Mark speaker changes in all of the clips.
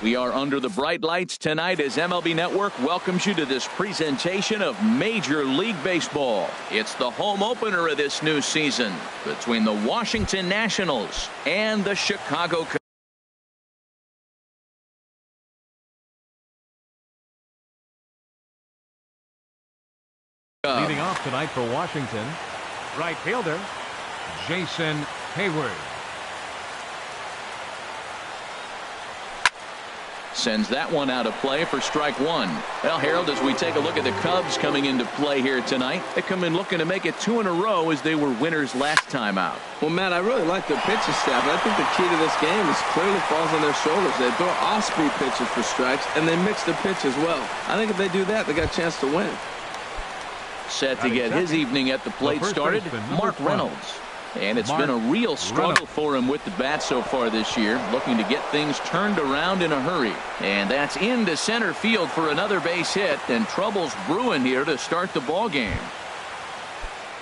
Speaker 1: We are under the bright lights tonight as MLB Network welcomes you to this presentation of Major League Baseball. It's the home opener of this new season between the Washington Nationals and the Chicago Cubs.
Speaker 2: Leading off tonight for Washington, right fielder Jason Hayward.
Speaker 1: Sends that one out of play for strike one. Well, Harold, as we take a look at the Cubs coming into play here tonight, they come in looking to make it 2 in a row as they were winners last time out.
Speaker 3: Well, Matt, I really like their pitching staff. I think the key to this game is clearly falls on their shoulders. They throw off-speed pitches for strikes, and they mix the pitch as well. I think if they do that, they got a chance to win.
Speaker 1: Set to get his evening at the plate started, Mark Reynolds. And it's been a real struggle for him with the bat so far this year, looking to get things turned around in a hurry. And that's into center field for another base hit, and trouble's brewing here to start the ball game.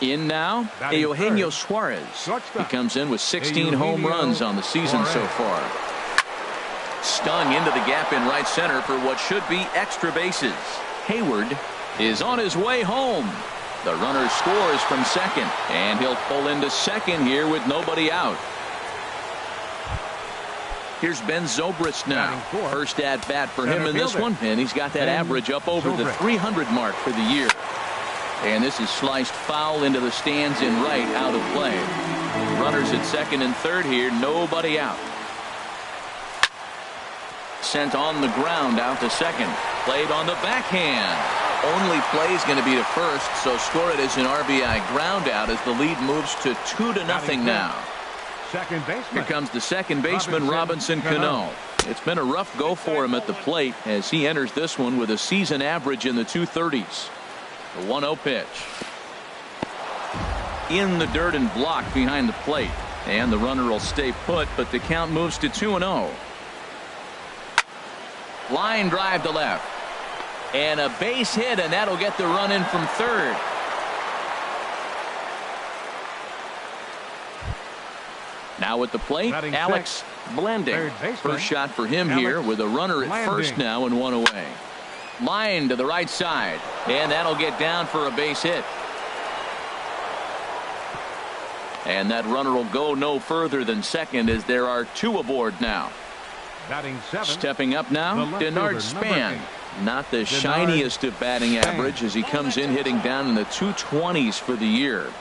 Speaker 1: In now, Eugenio Suarez. He comes in with 16 home runs on the season so far. Stung into the gap in right center for what should be extra bases. Hayward is on his way home. The runner scores from second, and he'll pull into second here with nobody out. Here's Ben Zobrist now. First at bat for him in this one, and he's got that average up over the 300 mark for the year. And this is sliced foul into the stands in right, out of play. Runners at second and third here, nobody out. Sent on the ground out to second. Played on the backhand. Only play is going to be to first, so score it as an RBI ground out as the lead moves to 2-0 now.
Speaker 2: Second baseman.
Speaker 1: Here comes the second baseman, Robinson Cano. It's been a rough go for him at the plate as he enters this one with a season average in the 230s. The 1-0 pitch. In the dirt and blocked behind the plate. And the runner will stay put, but the count moves to 2-0. Line drive to left. And a base hit, and that'll get the run in from third. Now at the plate, Alex Blanding. First shot for him here with a runner at first now and one away. Line to the right side, and that'll get down for a base hit. And that runner will go no further than second as there are two aboard now. Stepping up now, Denard Span. Not the shiniest of batting average as he comes in hitting down in the 220s for the year.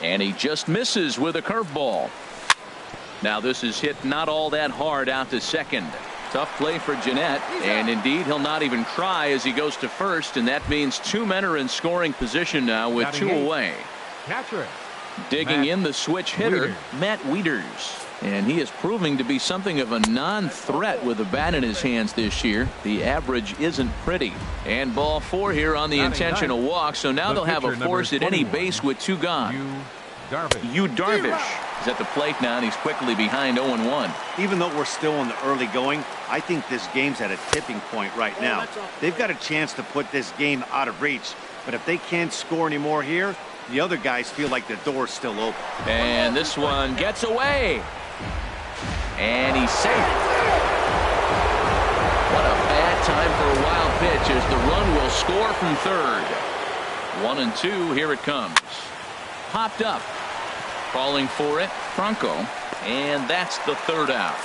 Speaker 1: And he just misses with a curveball. Now this is hit not all that hard out to second. Tough play for Jeanette, and indeed he'll not even try as he goes to first, and that means two men are in scoring position now with two away. Digging in the switch hitter, Matt Wieters. And he is proving to be something of a non-threat with the bat in his hands this year. The average isn't pretty. And ball four here on the intentional walk. So now they'll have a force at any base with two gone. Yu Darvish is at the plate now, and he's quickly behind 0-1.
Speaker 4: Even though we're still in the early going, I think this game's at a tipping point right now. They've got a chance to put this game out of reach. But if they can't score anymore here, the other guys feel like the door's still open.
Speaker 1: And this one gets away. And he's safe. What a bad time for a wild pitch as the run will score from third. 1-2, here it comes. Popped up. Calling for it, Franco. And that's the third out.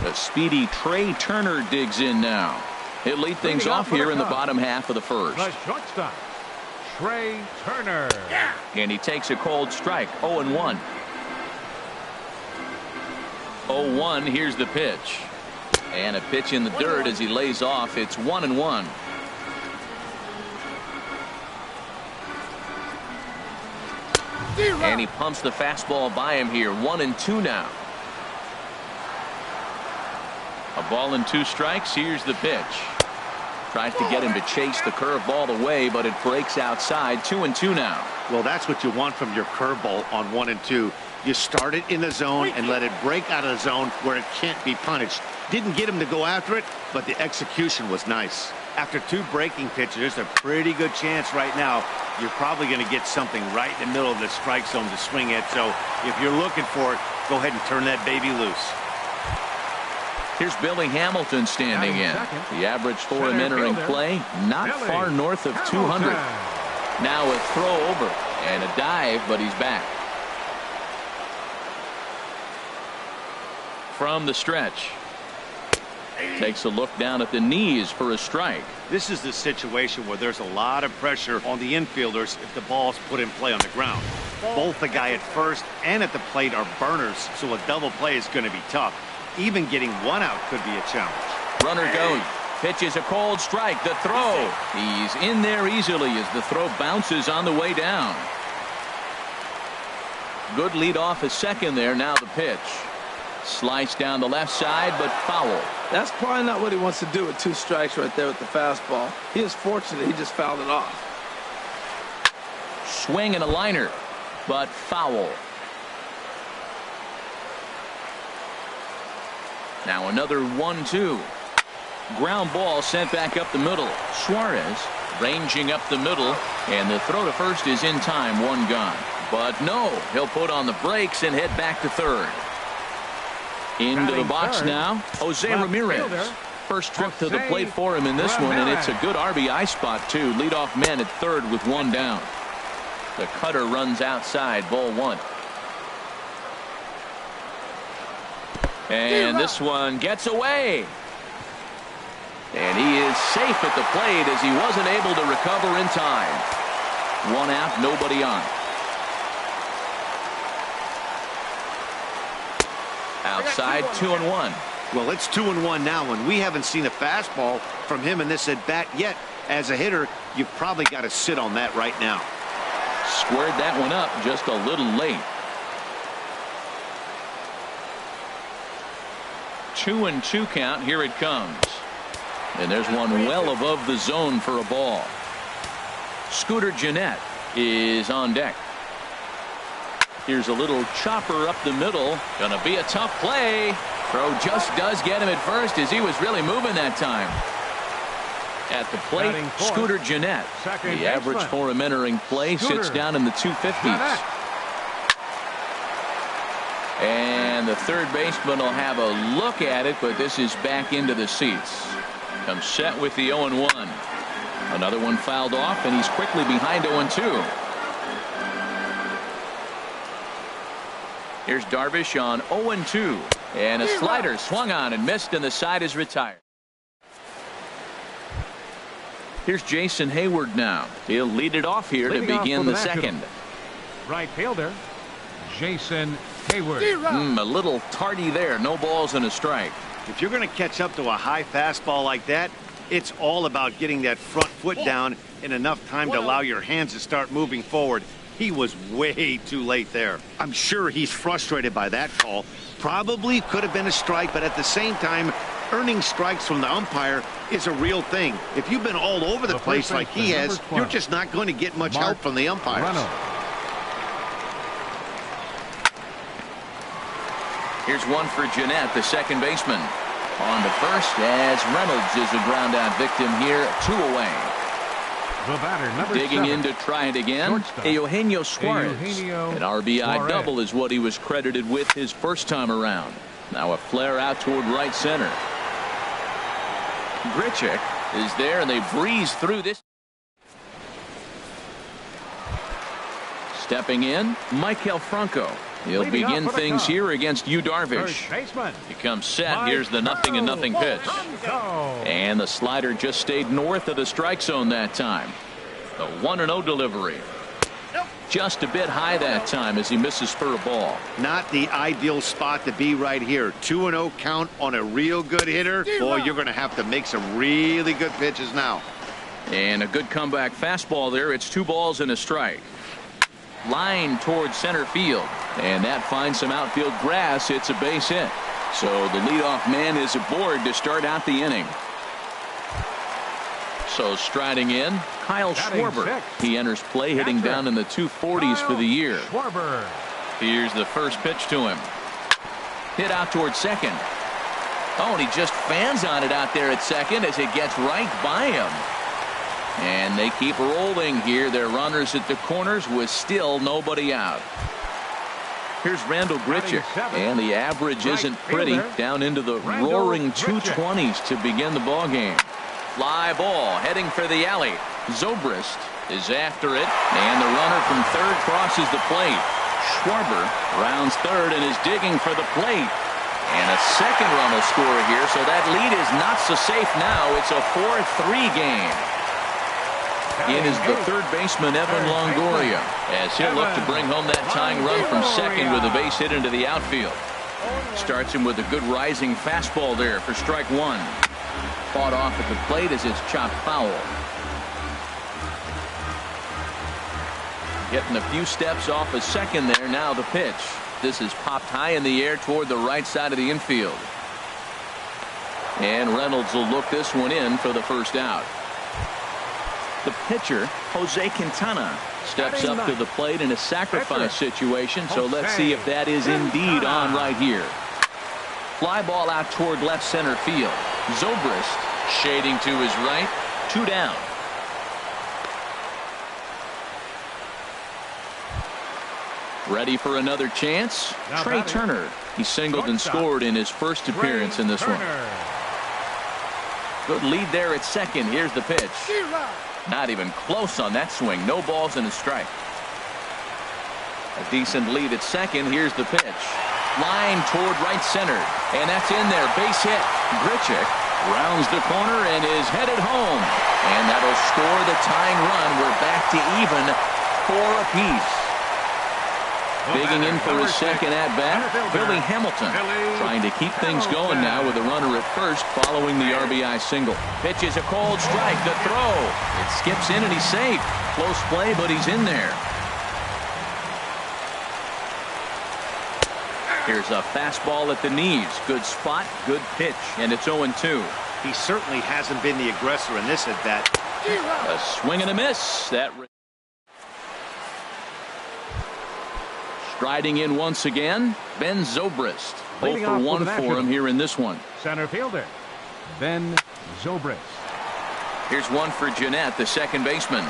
Speaker 1: The speedy Trey Turner digs in now. He'll lead things off here in the bottom half of the first.
Speaker 2: The shortstop, Trey Turner.
Speaker 1: And he takes a cold strike. 0-1. 0-1. Here's the pitch. And a pitch in the dirt as he lays off. It's 1-1. And he pumps the fastball by him here. 1-2 now. A ball and two strikes. Here's the pitch. Tries to get him to chase the curveball away, but it breaks outside. 2-2 now.
Speaker 4: Well, that's what you want from your curveball on 1-2. You start it in the zone and let it break out of the zone where it can't be punished. Didn't get him to go after it, but the execution was nice. After two breaking pitches, there's a pretty good chance right now you're probably going to get something right in the middle of the strike zone to swing at. So if you're looking for it, go ahead and turn that baby loose.
Speaker 1: Here's Billy Hamilton standing in. The average for him entering play, not far north of 200. Now a throw over and a dive, but he's back. From the stretch. Takes a look down at the knees for a strike.
Speaker 4: This is the situation where there's a lot of pressure on the infielders if the ball's put in play on the ground. Both the guy at first and at the plate are burners, so a double play is going to be tough. Even getting one out could be a challenge.
Speaker 1: Runner goes. Pitches a cold strike. The throw. He's in there easily as the throw bounces on the way down. Good lead off at second there. Now the pitch. Slice down the left side, but foul.
Speaker 3: That's probably not what he wants to do with 2 strikes right there with the fastball. He is fortunate he just fouled it off.
Speaker 1: Swing and a liner, but foul. Now another 1-2. Ground ball sent back up the middle. Suarez ranging up the middle, and the throw to first is in time. 1 gone. But no, he'll put on the brakes and head back to third. Into the box now, Jose Ramirez. First trip to the plate for him in this one, and it's a good RBI spot, too. Leadoff man at third with 1 down. The cutter runs outside, ball 1. And this one gets away. And he is safe at the plate as he wasn't able to recover in time. 1 out, nobody on. Outside, 2-1.
Speaker 4: Well, it's 2-1 now, and we haven't seen a fastball from him in this at-bat yet. As a hitter, you've probably got to sit on that right now.
Speaker 1: Squared that one up just a little late. 2-2 count. Here it comes. And there's one well above the zone for a ball. Scooter Gennett is on deck. Here's a little chopper up the middle. Gonna be a tough play. Throw just does get him at first as he was really moving that time. At the plate, Scooter Gennett. The average for him entering play sits down in the 250s. And the third baseman will have a look at it, but this is back into the seats. Comes set with the 0-1. Another one fouled off, and he's quickly behind 0-2. Here's Darvish on 0-2. And a slider swung on and missed, and the side is retired. Here's Jason Hayward now. He'll lead it off here to begin the second.
Speaker 2: Right fielder, Jason Hayward.
Speaker 1: A little tardy there. No balls and a strike.
Speaker 4: If you're going to catch up to a high fastball like that, it's all about getting that front foot down in enough time to allow your hands to start moving forward. He was way too late there. I'm sure he's frustrated by that call. Probably could have been a strike, but at the same time, earning strikes from the umpire is a real thing. If you've been all over the place like he has, you're just not going to get much help from the umpires.
Speaker 1: Here's one for Gennett, the second baseman. On to first as Reynolds is a ground out victim here. 2 away.
Speaker 2: The batter, number
Speaker 1: digging
Speaker 2: 7.
Speaker 1: in to try it again. Eugenio Suarez. An RBI double is what he was credited with his first time around. Now a flare out toward right center. Grichuk is there, and they breeze through this. Stepping in, Maikel Franco. He'll begin things here against Yu Darvish. He comes set. Here's the 0-0 pitch. And the slider just stayed north of the strike zone that time. The 1-0 delivery. Just a bit high that time as he misses for a ball.
Speaker 4: Not the ideal spot to be right here. 2-0 count on a real good hitter. Boy, you're going to have to make some really good pitches now.
Speaker 1: And a good comeback fastball there. It's 2 balls and a strike. Line towards center field, and that finds some outfield grass. It's a base hit. So the leadoff man is aboard to start out the inning. So striding in, Kyle Schwarber. He enters play hitting down in the 240s for the year. Here's the first pitch to him. Hit out towards second. Oh, and he just fans on it out there at second as it gets right by him. And they keep rolling here. Their runners at the corners with still nobody out. Here's Randall Grichuk, and the average isn't pretty, down into the roaring 220s to begin the ball game. Fly ball heading for the alley. Zobrist is after it, and the runner from third crosses the plate. Schwarber rounds third and is digging for the plate. And a second run will score here, so that lead is not so safe now. It's a 4-3 game. In is the third baseman, Evan Longoria, as he'll look to bring home that tying run from second with a base hit into the outfield. Starts him with a good rising fastball there for strike one. Fought off at the plate as it's chopped foul. Getting a few steps off a second there. Now the pitch. This is popped high in the air toward the right side of the infield. And Reynolds will look this one in for the first out. The pitcher, Jose Quintana, steps up to the plate in a sacrifice situation, so let's see if that is indeed on right here. Fly ball out toward left center field. Zobrist shading to his right. 2 down. Ready for another chance? Trey Turner. He singled and scored in his first appearance in this one. Good lead there at second. Here's the pitch. Not even close on that swing. No balls and a strike. A decent lead at second. Here's the pitch. Line toward right center. And that's in there. Base hit. Grichuk rounds the corner and is headed home. And that'll score the tying run. We're back to even 4 apiece. Digging in for his second at-bat, Billy Hamilton, trying to keep things going now with a runner at first following the RBI single. Pitch is a cold strike. The throw. It skips in and he's safe. Close play, but he's in there. Here's a fastball at the knees. Good spot, good pitch, and it's 0-2.
Speaker 4: He certainly hasn't been the aggressor in this at-bat.
Speaker 1: A swing and a miss. That striding in once again, Ben Zobrist. 0 for 1 for him here in this one.
Speaker 2: Center fielder, Ben Zobrist.
Speaker 1: Here's one for Jeanette, the second baseman.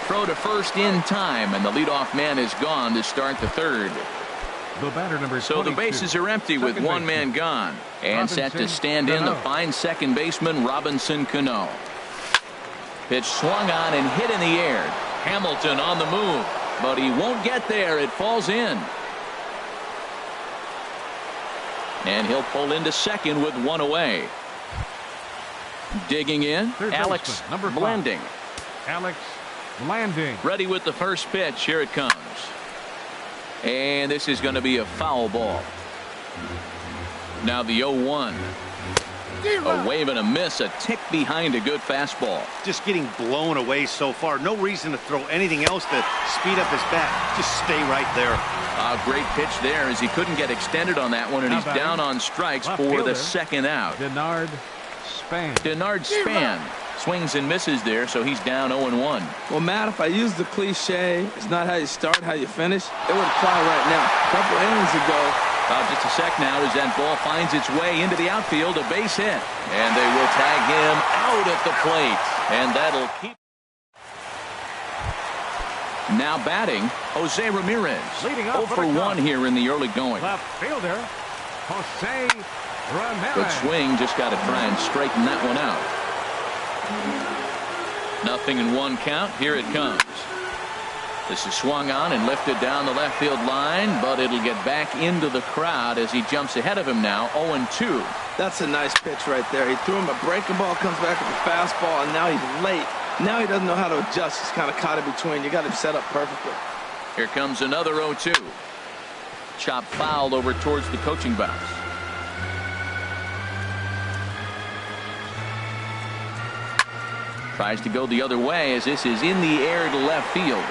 Speaker 1: Throw to first in time, and the leadoff man is gone to start the third.
Speaker 2: The batter number 22.
Speaker 1: So the bases are empty with one man gone. And set to stand in the fine second baseman, Robinson Cano. Pitch swung on and hit in the air. Hamilton on the move. But he won't get there. It falls in. And he'll pull into second with one away. Digging in, Alex Blanding.
Speaker 2: Alex Blanding.
Speaker 1: Ready with the first pitch. Here it comes. And this is going to be a foul ball. Now the 0-1. A wave and a miss, a tick behind a good fastball.
Speaker 4: Just getting blown away so far. No reason to throw anything else to speed up his bat. Just stay right there.
Speaker 1: A great pitch there as he couldn't get extended on that one, and he's down on strikes for the second out.
Speaker 2: Denard
Speaker 1: Span swings and misses there, so he's down 0-1.
Speaker 3: Well, Matt, if I use the cliche, it's not how you start, how you finish, it would apply right now. A couple innings ago.
Speaker 1: Just a sec now as that ball finds its way into the outfield, a base hit. And they will tag him out at the plate. And that'll keep. Now batting, Jose Ramirez. 0 for 1 here in the early going.
Speaker 2: Left fielder, Jose Ramirez.
Speaker 1: Good swing, just got to try and straighten that one out. Nothing in 1 count. Here it comes. This is swung on and lifted down the left field line, but it'll get back into the crowd as he jumps ahead of him now. 0-2.
Speaker 3: That's a nice pitch right there. He threw him a breaking ball, comes back with a fastball, and now he's late. Now he doesn't know how to adjust. He's kind of caught in between. You got him set up perfectly.
Speaker 1: Here comes another 0-2. Chop fouled over towards the coaching box. Tries to go the other way as this is in the air to left field.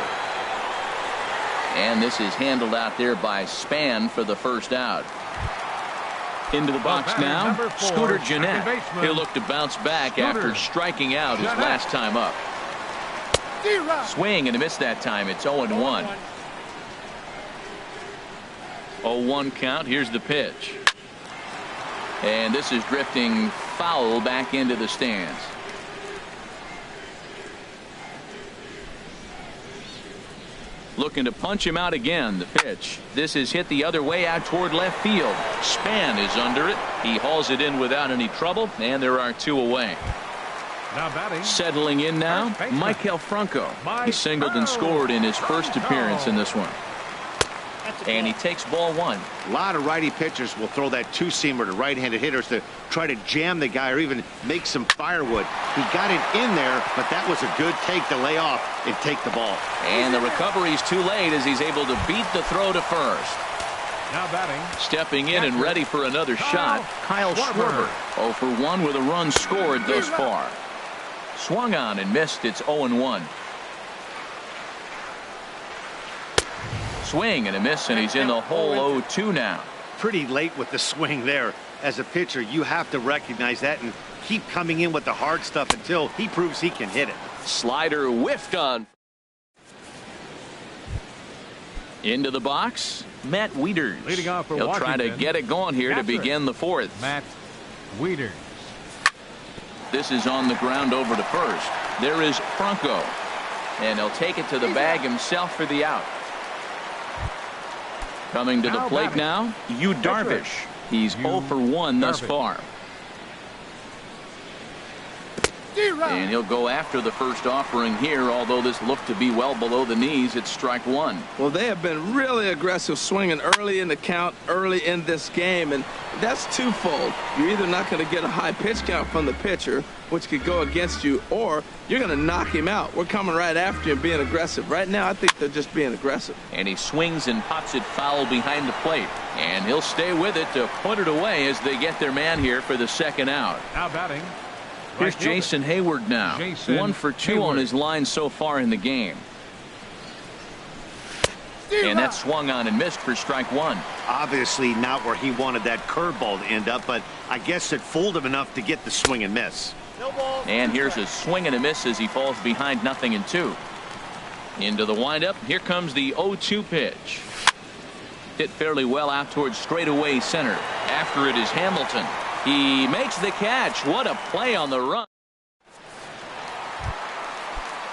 Speaker 1: And this is handled out there by Span for the first out. Into the box now, Scooter Jeanette. He'll look to bounce back after striking out his last time up. Swing and a miss that time. It's 0-1. 0-1 count. Here's the pitch. And this is drifting foul back into the stands. Looking to punch him out again. The pitch. This is hit the other way out toward left field. Span is under it. He hauls it in without any trouble, and there are 2 away.
Speaker 2: Now batting.
Speaker 1: Settling in now, Maikel Franco. He singled and scored in his first appearance in this one. And he takes ball 1.
Speaker 4: A lot of righty pitchers will throw that two-seamer to right-handed hitters to try to jam the guy or even make some firewood. He got it in there, but that was a good take to lay off and take the ball.
Speaker 1: And the recovery's too late as he's able to beat the throw to first.
Speaker 2: Now batting.
Speaker 1: Stepping in and ready for another shot, Kyle Schwarber. 0 for 1 with a run scored thus far. Swung on and missed. It's 0-1. Swing and a miss, and he's in the hole 0-2 now.
Speaker 4: Pretty late with the swing there. As a pitcher, you have to recognize that and keep coming in with the hard stuff until he proves he can hit it.
Speaker 1: Slider whiffed on. Into the box, Matt Wieters.
Speaker 2: Leading off for
Speaker 1: He'll try to get it going here to begin the 4th.
Speaker 2: Matt Wieters.
Speaker 1: This is on the ground over to first. There is Franco, and he'll take it to the bag himself for the out. Coming to the plate now, Yu Darvish. He's 0 for 1 thus far. And he'll go after the first offering here, although this looked to be well below the knees. It's strike 1.
Speaker 3: Well, they have been really aggressive swinging early in the count, early in this game, and that's twofold. You're either not going to get a high pitch count from the pitcher, which could go against you, or you're going to knock him out. We're coming right after you and being aggressive. Right now, I think they're just being aggressive.
Speaker 1: And he swings and pops it foul behind the plate. And he'll stay with it to put it away as they get their man here for the second out.
Speaker 2: Now batting.
Speaker 1: Here's Jason Hayward now. 1 for 2 on his line so far in the game. And that swung on and missed for strike 1.
Speaker 4: Obviously not where he wanted that curveball to end up, but I guess it fooled him enough to get the swing and miss.
Speaker 1: And here's a swing and a miss as he falls behind 0-2. Into the windup. Here comes the 0-2 pitch. Hit fairly well out towards straightaway center. After it is Hamilton. He makes the catch. What a play on the run.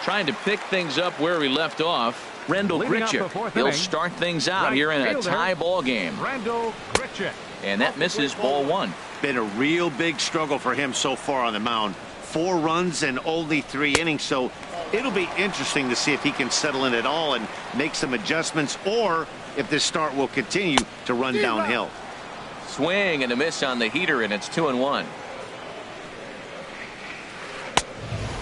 Speaker 1: Trying to pick things up where he left off. Rendell Grichuk. He'll start things out here in a tie ball game.
Speaker 2: Rendell Grichuk.
Speaker 1: And that misses ball 1.
Speaker 4: Been a real big struggle for him so far on the mound. 4 runs and only 3 innings, so it'll be interesting to see if he can settle in at all and make some adjustments, or if this start will continue to run downhill.
Speaker 1: Swing and a miss on the heater, and it's 2-1.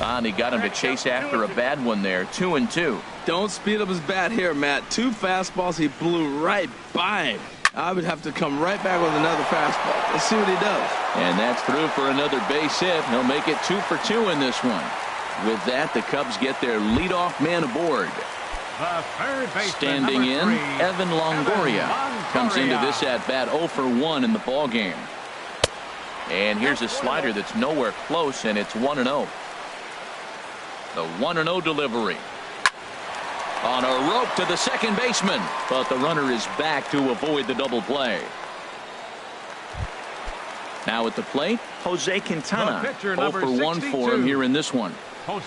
Speaker 1: And he got him to chase after a bad one there. 2-2.
Speaker 3: Don't speed up his bat here, Matt. 2 fastballs, he blew right by him. I would have to come right back with another fastball. Let's see what he does.
Speaker 1: And that's through for another base hit. He'll make it 2 for 2 in this one. With that, the Cubs get their leadoff man aboard. Standing in, Evan Longoria comes into this at-bat 0 for 1 in the ball game. And here's a slider that's nowhere close, and it's 1-0. The 1-0 delivery. On a rope to the second baseman, but the runner is back to avoid the double play. Now at the plate, Jose Quintana. 0 for 1 for him here in this one.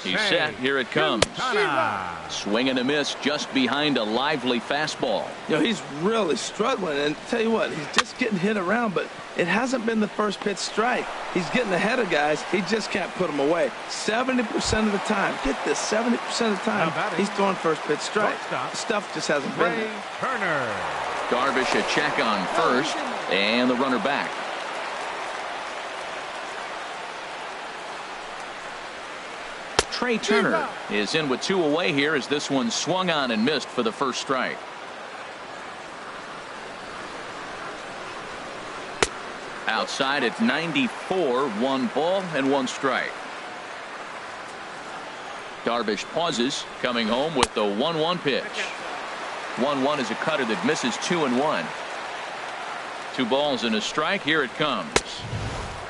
Speaker 1: He's set. Here it comes. Swing and a miss just behind a lively fastball.
Speaker 3: You know, he's really struggling, and tell you what, he's just getting hit around, but it hasn't been the first pitch strike. He's getting ahead of guys. He just can't put them away. 70% of the time, get this, 70% of the time, he's throwing first pitch strike. Stuff just hasn't been there.
Speaker 2: Turner.
Speaker 1: Darvish a check on first, and the runner back. Trey Turner is in with 2 away here as this one swung on and missed for the first strike. Outside it's 94, 1 ball and 1 strike. Darvish pauses, coming home with the 1-1 pitch. 1-1 is a cutter that misses 2-1. 2 balls and a strike. Here it comes.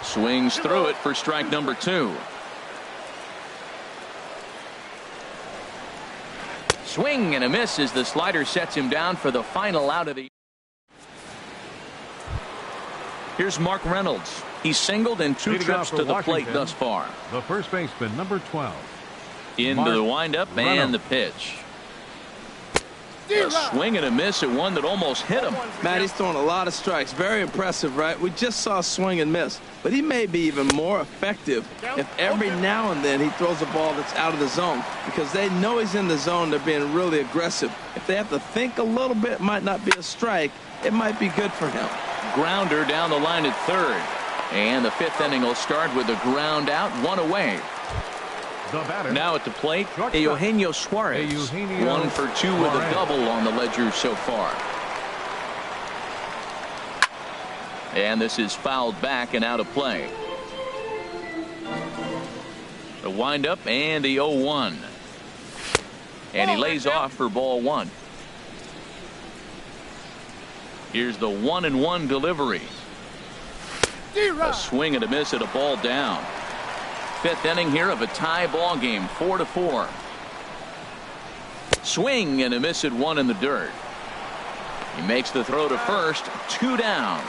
Speaker 1: Swings through it for strike number 2. Swing and a miss as the slider sets him down for the final out of the. Here's Mark Reynolds. He's singled in 2 trips to the plate thus far.
Speaker 2: The first baseman, number 12.
Speaker 1: Into the windup and the pitch. A swing and a miss at one that almost hit him.
Speaker 3: Matt, he's throwing a lot of strikes. Very impressive, right? We just saw a swing and miss. But he may be even more effective if every now and then he throws a ball that's out of the zone, because they know he's in the zone. They're being really aggressive. If they have to think a little bit, it might not be a strike. It might be good for him.
Speaker 1: Grounder down the line at third. And the fifth inning will start with a ground out, one away. Now at the plate, Eugenio Suarez. 1 for 2 with a double on the ledger so far. And this is fouled back and out of play. The windup and the 0-1. And he lays off for ball one. Here's the 1-1 delivery. A swing and a miss at a ball down. Fifth inning here of a tie ball game, 4-4. Swing and a miss at one in the dirt. He makes the throw to first, 2 down.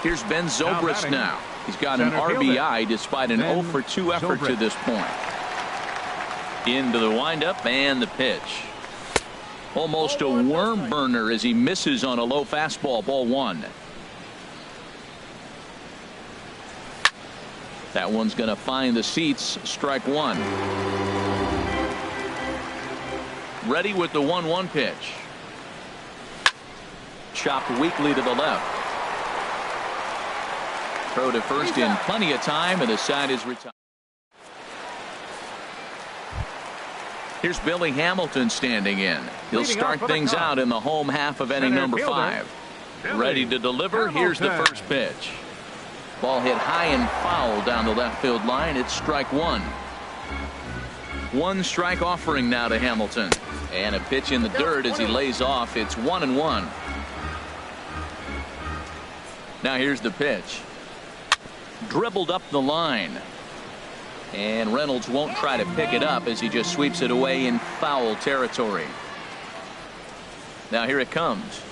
Speaker 1: Here's Ben Zobrist now. He's got an RBI despite an 0 for 2 effort to this point. Into the windup and the pitch. Almost a worm burner as he misses on a low fastball, ball one. That one's going to find the seats, strike one. Ready with the 1-1 pitch. Chopped weakly to the left. Throw to first in plenty of time, and the side is retired. Here's Billy Hamilton standing in. He'll start things out in the home half of inning number 5. Ready to deliver. Here's the first pitch. Ball hit high and foul down the left field line. It's strike one. 1 strike offering now to Hamilton. And a pitch in the dirt as he lays off. It's 1-1. Now here's the pitch. Dribbled up the line. And Reynolds won't try to pick it up as he just sweeps it away in foul territory. Now here it comes.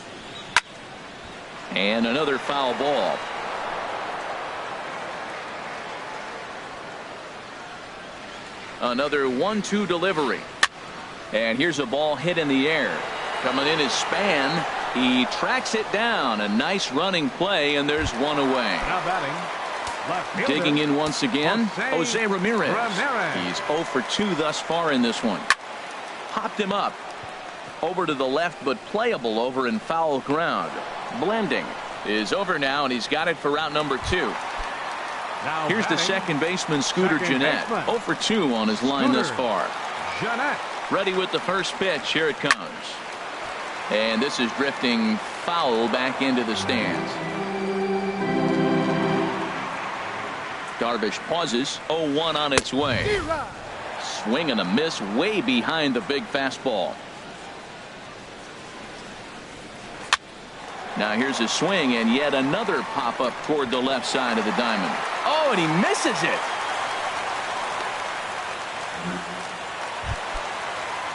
Speaker 1: And another foul ball. Another 1-2 delivery. And here's a ball hit in the air. Coming in is Span. He tracks it down. A nice running play, and there's one away.
Speaker 2: Now batting.
Speaker 1: Digging in once again, Jose Ramirez. He's 0 for 2 thus far in this one. Popped him up. Over to the left, but playable over in foul ground. Blending is over now, and he's got it for route number 2. Here's the second baseman, Scooter Gennett. 0 for 2 on his line thus far. Ready with the first pitch. Here it comes. And this is drifting foul back into the stands. Darvish pauses. 0-1 on its way. Swing and a miss way behind the big fastball. Now here's a swing and yet another pop up toward the left side of the diamond. Oh, and he misses it.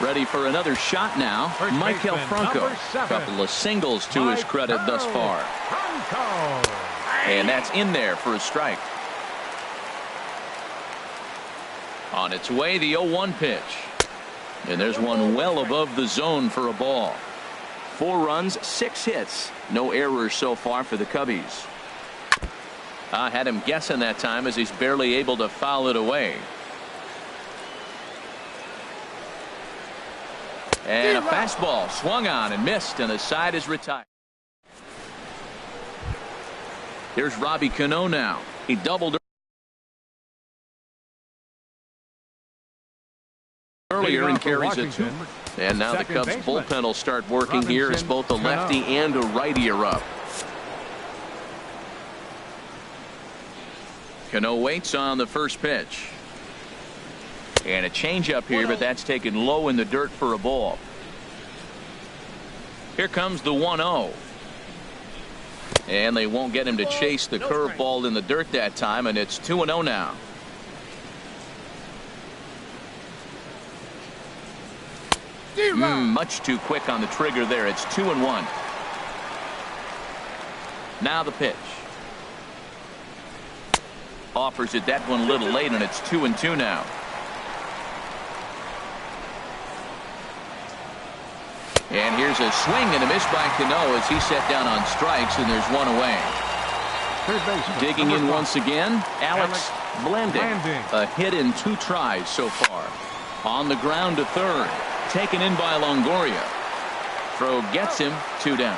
Speaker 1: Ready for another shot now. Maikel Franco. Couple of singles to his credit thus far. And that's in there for a strike. On its way, the 0-1 pitch. And there's one well above the zone for a ball. 4 runs, 6 hits. No errors so far for the Cubbies. I had him guessing that time as he's barely able to foul it away. And a fastball swung on and missed, and the side is retired. Here's Robbie Cano now. He doubled earlier and carries it. And now the Cubs bullpen will start working here as both a lefty and a righty are up. Cano waits on the first pitch. And a changeup here, but that's taken low in the dirt for a ball. Here comes the 1-0. And they won't get him to chase the curveball in the dirt that time, and it's 2-0 now. Much too quick on the trigger there. It's 2-1. Now the pitch. Offers it that one a little late, and it's 2-2 now. And here's a swing and a miss by Cano as he's set down on strikes, and there's one away. Digging in once again, Alex Blanding. A hit in 2 tries so far. On the ground to third. Taken in by Longoria. Throw gets him, 2 down.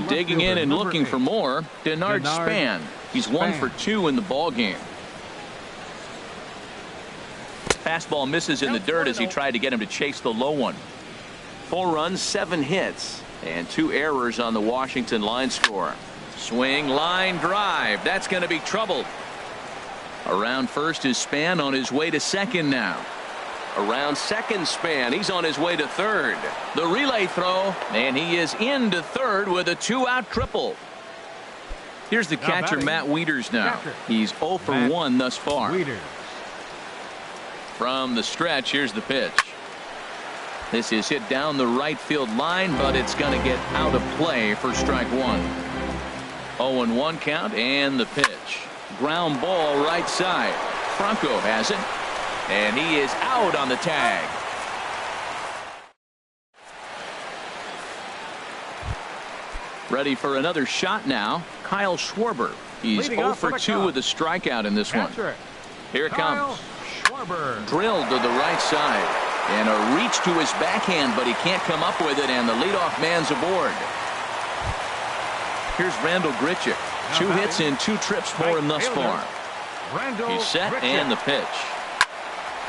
Speaker 1: Digging in and looking for more, Denard Span. He's 1 for 2 in the ball game. Fastball misses in the dirt as he tried to get him to chase the low one. 4 runs, 7 hits, and 2 errors on the Washington line score. Swing, line drive. That's going to be trouble. Around first is Span on his way to second now. Around second, Span. He's on his way to third. The relay throw, and he is into third with a 2-out triple. Here's the catcher, Matt Wieters now. He's 0 for 1 thus far. From the stretch, here's the pitch. This is hit down the right field line, but it's going to get out of play for strike 1. 0-1 count, and the pitch. Ground ball right side. Franco has it, and he is out on the tag. Ready for another shot now, Kyle Schwarber. He's 0 for 2 with a strikeout in this one. Here it comes. Drilled to the right side. And a reach to his backhand, but he can't come up with it, and the leadoff man's aboard. Here's Randall Grichuk. 2 hits and 2 trips for him thus far. He's set, and the pitch.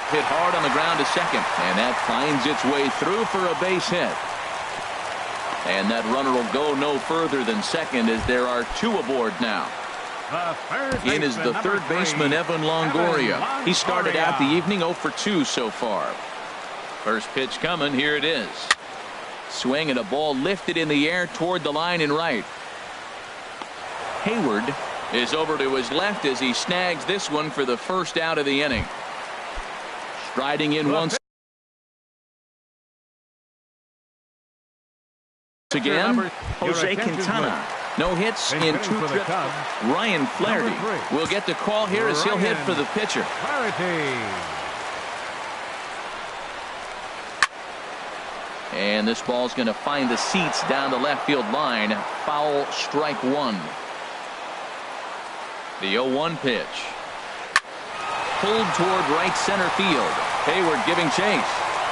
Speaker 1: Hit hard on the ground to second, and that finds its way through for a base hit. And that runner will go no further than second as there are 2 aboard now. In is the third baseman, Evan Longoria. He started out the evening 0 for 2 so far. First pitch coming. Here it is. Swing and a ball lifted in the air toward the line and right. Hayward is over to his left as he snags this one for the first out of the inning. Striding in once again, Jose Quintana. No hits in 2 trips. Ryan Flaherty will get the call here as he'll hit for the pitcher. And this ball's going to find the seats down the left field line. Foul, strike 1. The 0-1 pitch. Pulled toward right center field. Hayward giving chase.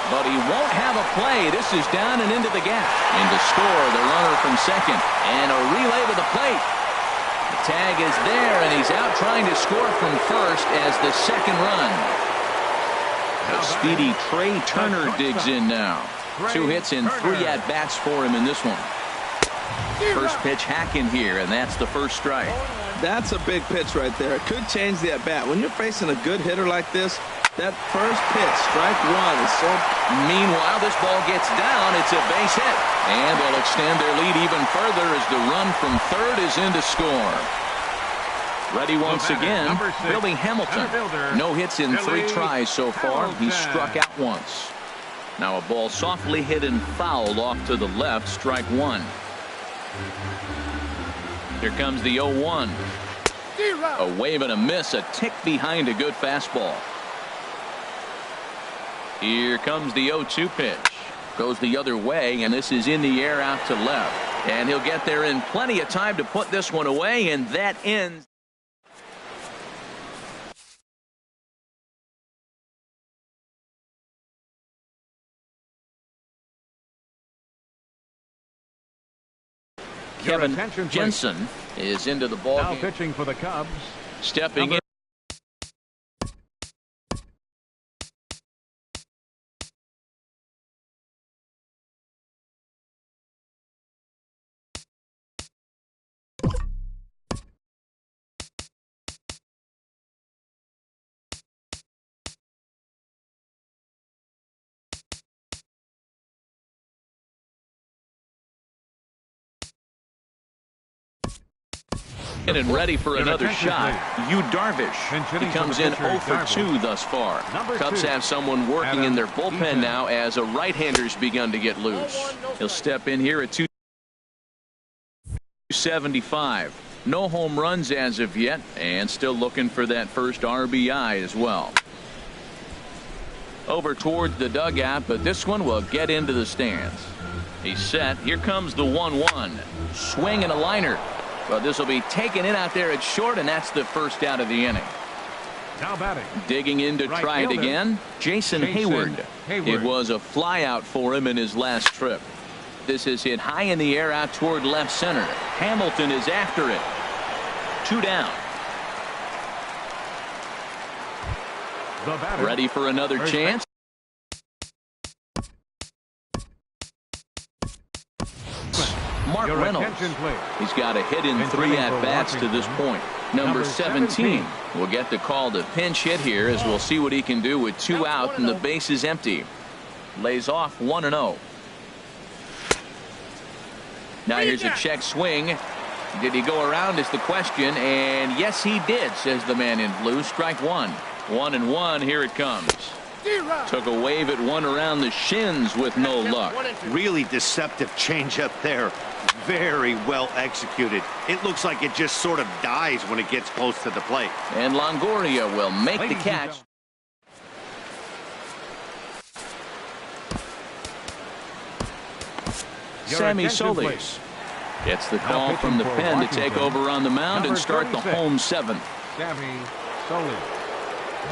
Speaker 1: But he won't have a play. This is down and into the gap. And to score, the runner from second. And a relay to the plate. The tag is there, and he's out trying to score from first as the second run. The speedy Trey Turner digs in now. 2 hits and 3 at-bats for him in this one. First pitch hacking here, and that's the first strike.
Speaker 3: That's a big pitch right there. It could change the at-bat. When you're facing a good hitter like this, that first pitch, strike 1, is so...
Speaker 1: Meanwhile, this ball gets down. It's a base hit. And they'll extend their lead even further as the run from third is in to score. Ready once again, Billy Hamilton. No hits in 3 tries so far. He's struck out once. Now a ball softly hit and fouled off to the left, strike 1. Here comes the 0-1. A wave and a miss, a tick behind a good fastball. Here comes the 0-2 pitch. Goes the other way, and this is in the air out to left. And he'll get there in plenty of time to put this one away, and that ends. Kevin Jensen is into the ball game.
Speaker 2: Pitching for the Cubs.
Speaker 1: Stepping in. And ready for another shot. Yu Darvish. He comes in 0 for 2 thus far. Cubs have someone working in their bullpen now as a right-hander's begun to get loose. He'll step in here at 275. No home runs as of yet, and still looking for that first RBI as well. over towards the dugout, but this one will get into the stands. He's set. Here comes the 1-1. Swing and a liner. Well, this will be taken in out there at short, and that's the first out of the inning.
Speaker 2: Now batting.
Speaker 1: Digging in to try it again, Jason Hayward. It was a fly out for him in his last trip. This is hit high in the air out toward left center. Hamilton is after it. 2 down. Ready for another chance. Mark Reynolds. He's got a hit in 3 at-bats to this point. Number 17 will get the call to pinch hit here, as we'll see what he can do with 2 out and the base is empty. Lays off 1-0. Now here's a check swing. Did he go around is the question, and yes he did, says the man in blue. Strike 1. 1-1. Here it comes. Took a wave at one around the shins with no luck.
Speaker 4: Really deceptive changeup there. Very well executed. It looks like it just sort of dies when it gets close to the plate.
Speaker 1: And Longoria will make the catch. Sammy Solis gets the call from the pen to take over on the mound and start the home 7th.
Speaker 2: Sammy Solis.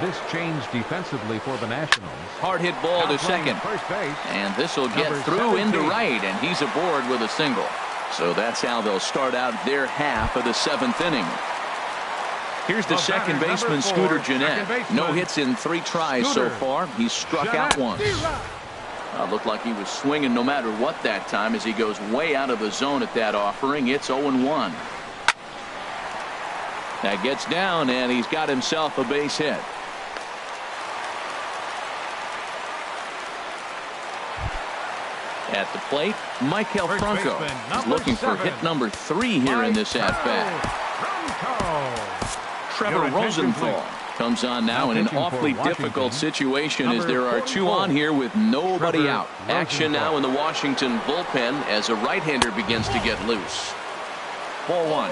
Speaker 2: This change defensively for the Nationals.
Speaker 1: Hard hit ball to second.
Speaker 2: First base.
Speaker 1: And this will get through into right, and he's aboard with a single. So that's how they'll start out their half of the 7th inning. Here's the second baseman, Scooter Gennett. No hits in 3 tries so far. He's struck out once. Looked like he was swinging no matter what that time, as he goes way out of the zone at that offering. It's 0-1. That gets down, and he's got himself a base hit. At the plate, Michael Franco is looking for hit number 3 here in this at-bat. Trevor Rosenthal comes on now in an awfully difficult situation, as there are 2 on here with nobody out. Action now in the Washington bullpen as a right-hander begins to get loose. Ball 1.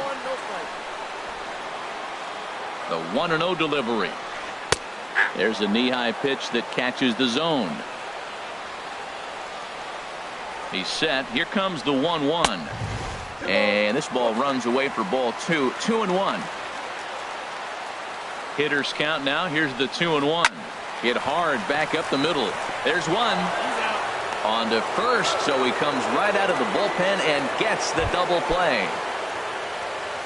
Speaker 1: The 1-0 delivery. There's a knee-high pitch that catches the zone. He's set. Here comes the 1-1. And this ball runs away for ball 2. 2-1. Hitters count now. Here's the 2-1. Hit hard back up the middle. There's one. On to first. So he comes right out of the bullpen and gets the double play.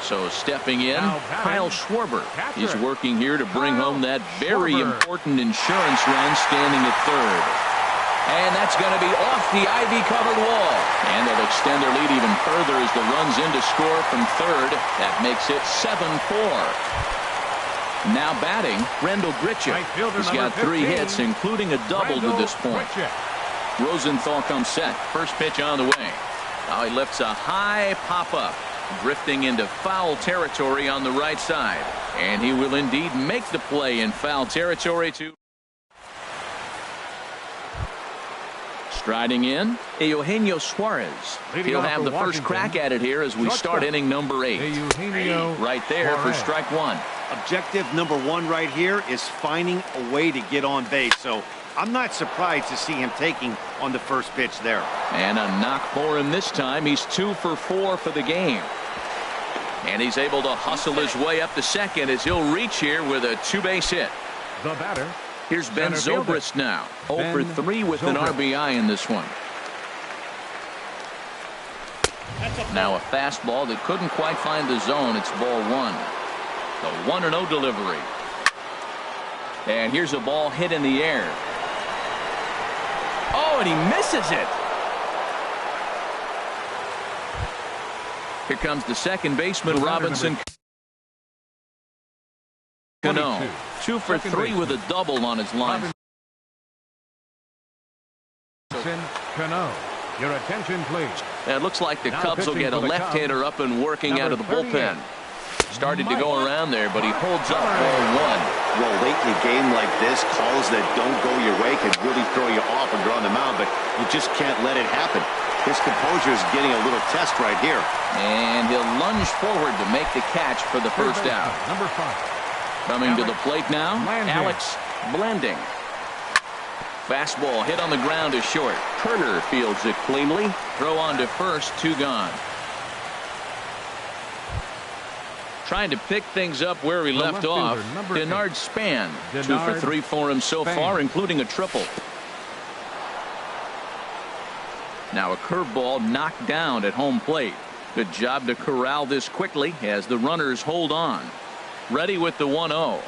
Speaker 1: So stepping in, Kyle Schwarber. He's working here to bring home that very important insurance run, standing at third. And that's going to be off the ivy-covered wall. And they'll extend their lead even further as the run's in to score from third. That makes it 7-4. Now batting, Rendell Grichuk. He's got 3 hits, including a double to this point. Rosenthal comes set. First pitch on the way. Now he lifts a high pop-up, drifting into foul territory on the right side. And he will indeed make the play in foul territory to... Striding in, Eugenio Suarez. He'll have the first crack at it here as we start inning number 8. Right there for strike 1.
Speaker 4: Objective number 1 right here is finding a way to get on base. So I'm not surprised to see him taking on the first pitch there.
Speaker 1: And a knock for him this time. He's 2 for 4 for the game. And he's able to hustle his way up to second as he'll reach here with a 2-base hit.
Speaker 2: The batter.
Speaker 1: Here's Ben Zobrist now. 0 for 3 with an RBI in this one. Now a fastball that couldn't quite find the zone. It's ball 1. The 1-0 delivery. And here's a ball hit in the air. Oh, and he misses it. Here comes the second baseman, Robinson Cano. 2 for 3 with a double on his line.
Speaker 2: Cano, your attention please.
Speaker 1: It looks like the Cubs will get a left-hander up and working out of the bullpen. Started to go around there, but he holds up ball 1.
Speaker 4: Well, late in a game like this, calls that don't go your way can really throw you off when you're on the mound, but you just can't let it happen. His composure is getting a little test right here.
Speaker 1: And he'll lunge forward to make the catch for the first out.
Speaker 2: Number 5.
Speaker 1: Coming to the plate now, Alex Blanding. Fastball hit on the ground is short. Turner fields it cleanly. Throw on to first, 2 gone. Trying to pick things up where he left off. Denard Span, 2 for 3 for him so far, including a triple. Now a curveball knocked down at home plate. Good job to corral this quickly as the runners hold on. Ready with the 1-0.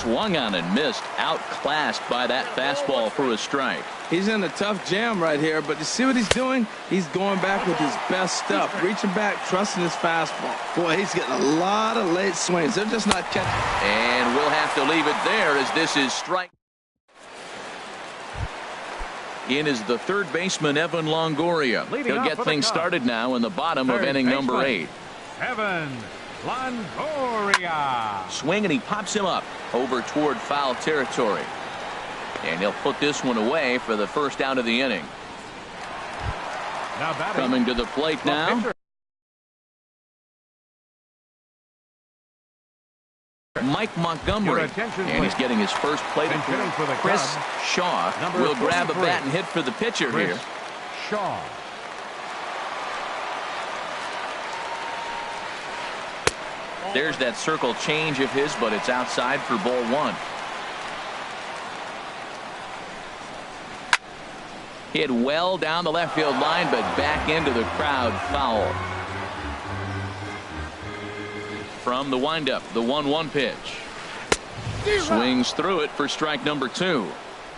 Speaker 1: Swung on and missed. Outclassed by that fastball for a strike.
Speaker 3: He's in a tough jam right here, but you see what he's doing? He's going back with his best stuff. Reaching back, trusting his fastball. Boy, he's getting a lot of late swings. They're just not catching.
Speaker 1: And we'll have to leave it there as this is strike. In is the third baseman, Evan Longoria. He'll get things started now in the bottom of inning number 8.
Speaker 2: Evan Longoria.
Speaker 1: Swing, and he pops him up over toward foul territory. And he'll put this one away for the first out of the inning.
Speaker 2: Now
Speaker 1: coming to the plate now. Mike Montgomery, and he's getting his first plate appearance. Chris Shaw will grab a bat and hit for the pitcher here.
Speaker 2: Shaw.
Speaker 1: There's that circle change of his, but it's outside for ball 1. Hit well down the left field line, but back into the crowd, foul. From the windup, the 1-1 pitch. Swings through it for strike number 2.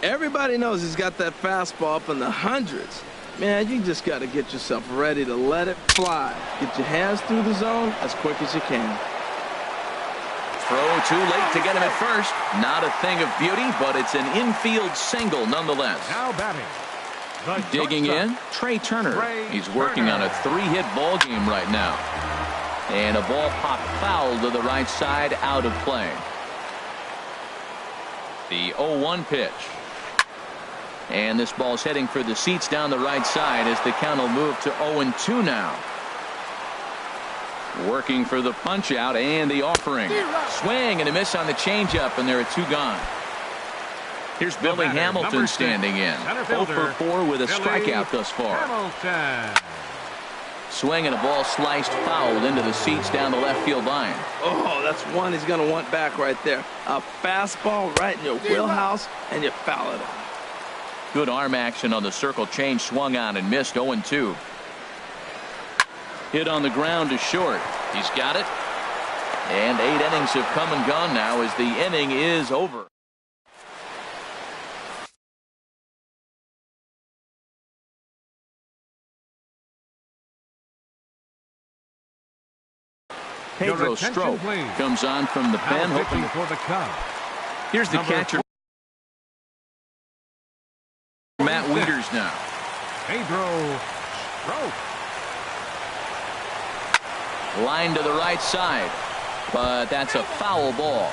Speaker 3: Everybody knows he's got that fastball up in the hundreds. Man, you just got to get yourself ready to let it fly. Get your hands through the zone as quick as you can.
Speaker 1: Throw too late to get him at first. Not a thing of beauty, but it's an infield single nonetheless.
Speaker 2: Now batting.
Speaker 1: Digging in, Trey Turner. He's working on a 3-hit ball game right now. And a ball popped foul to the right side, out of play. The 0-1 pitch. And this ball's heading for the seats down the right side as the count will move to 0-2 now. Working for the punch out and the offering. Swing and a miss on the changeup, and there are 2 gone. Here's Billy Hamilton standing in. 0 for 4 with a strikeout thus far. Swing and a ball sliced foul into the seats down the left field line.
Speaker 3: Oh, that's one he's going to want back right there. A fastball right in your wheelhouse, and you foul it off.
Speaker 1: Good arm action on the circle change, swung on and missed. 0-2. Hit on the ground to short. He's got it. And 8 innings have come and gone now as the inning is over. Pedro Strop comes on from the pen, hoping
Speaker 2: for the Cubs.
Speaker 1: Here's the catcher, Matt Wieters now.
Speaker 2: Pedro Strop.
Speaker 1: Line to the right side, but that's a foul ball.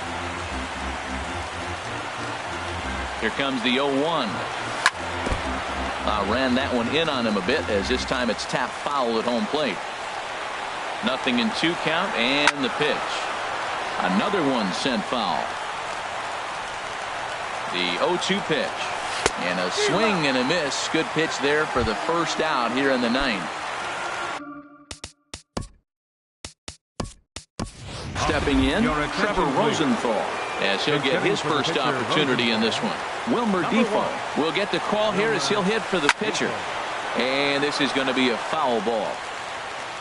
Speaker 1: Here comes the 0-1. Ran that one in on him a bit, as this time it's tapped foul at home plate. 0-2 count, and the pitch. Another one sent foul. The 0-2 pitch, and a swing and a miss. Good pitch there for the first out here in the 9th. Stepping in, Trevor Rosenthal, as he'll get his first opportunity in this one. Wilmer Defoe will get the call here as he'll hit for the pitcher. And this is going to be a foul ball.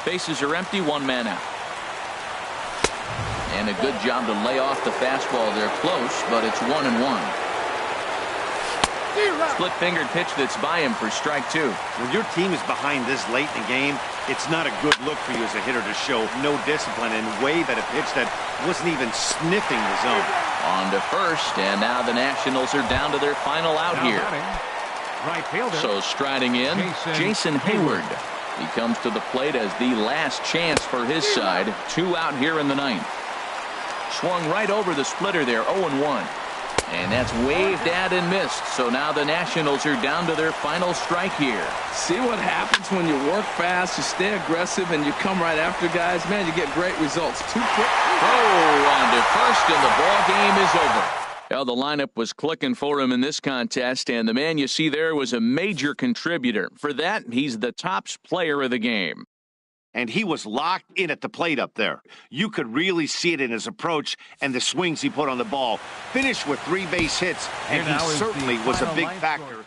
Speaker 1: Bases are empty, 1 man out. And a good job to lay off the fastball. They're close, but it's 1-1. Split-fingered pitch that's by him for strike 2.
Speaker 4: When your team is behind this late in the game, it's not a good look for you as a hitter to show no discipline and wave at a pitch that wasn't even sniffing the zone.
Speaker 1: On to first, and now the Nationals are down to their final out here.
Speaker 2: Right fielder.
Speaker 1: So striding in, Jason Hayward. He comes to the plate as the last chance for his side. 2 out here in the 9th. Swung right over the splitter there, 0-1. And that's waved at and missed. So now the Nationals are down to their final strike here.
Speaker 3: See what happens when you work fast, you stay aggressive, and you come right after guys. Man, you get great results. 2 quick.
Speaker 1: Oh, on to first, and the ball game is over. Well, the lineup was clicking for him in this contest, and the man you see there was a major contributor. For that, he's the tops player of the game.
Speaker 4: And he was locked in at the plate up there. You could really see it in his approach and the swings he put on the ball. Finished with 3 base hits, and he certainly was a big factor.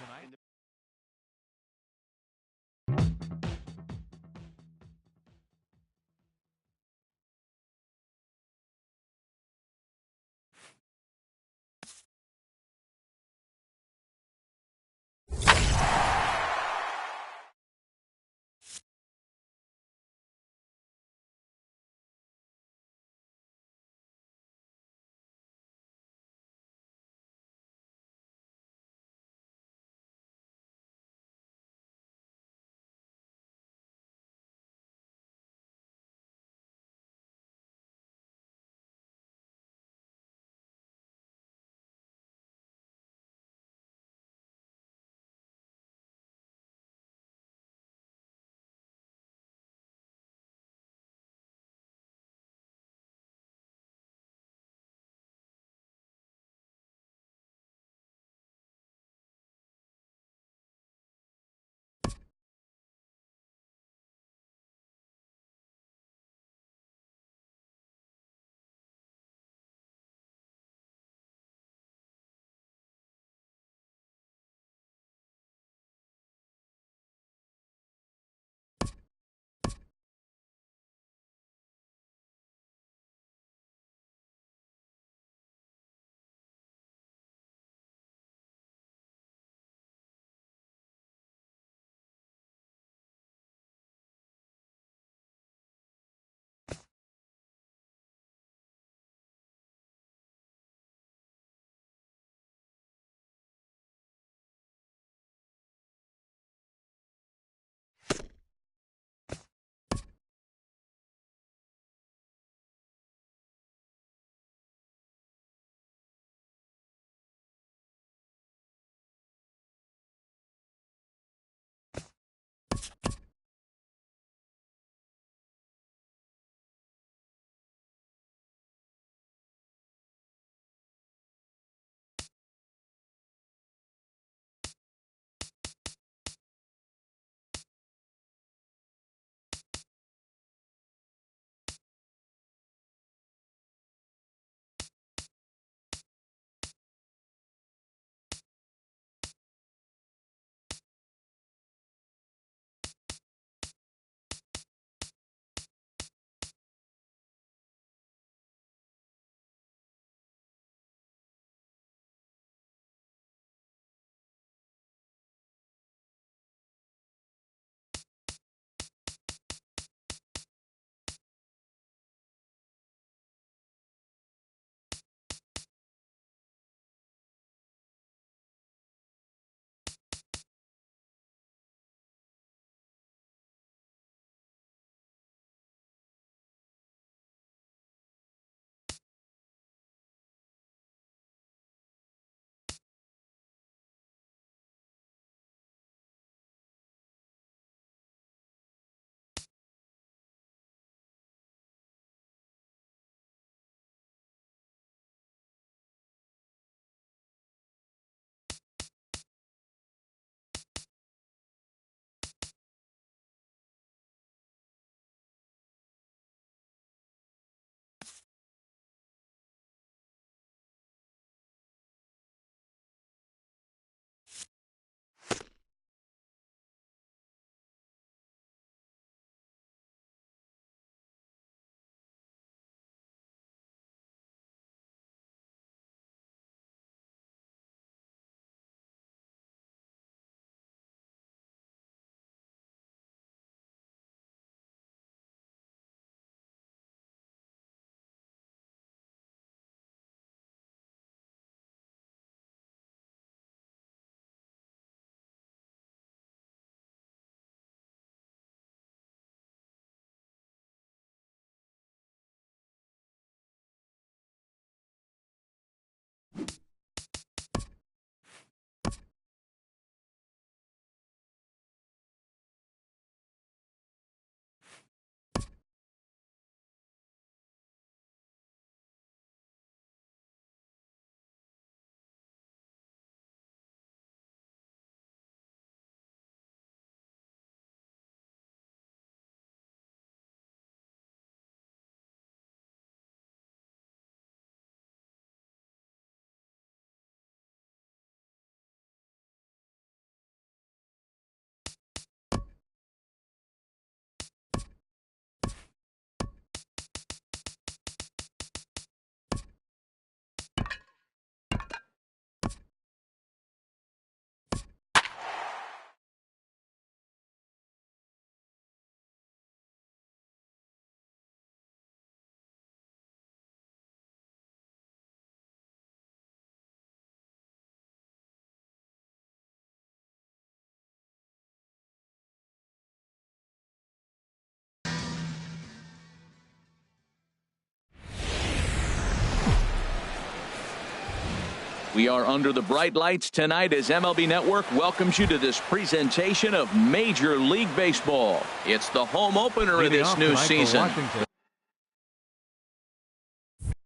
Speaker 1: We are under the bright lights tonight as MLB Network welcomes you to this presentation of Major League Baseball. It's the home opener of this new season.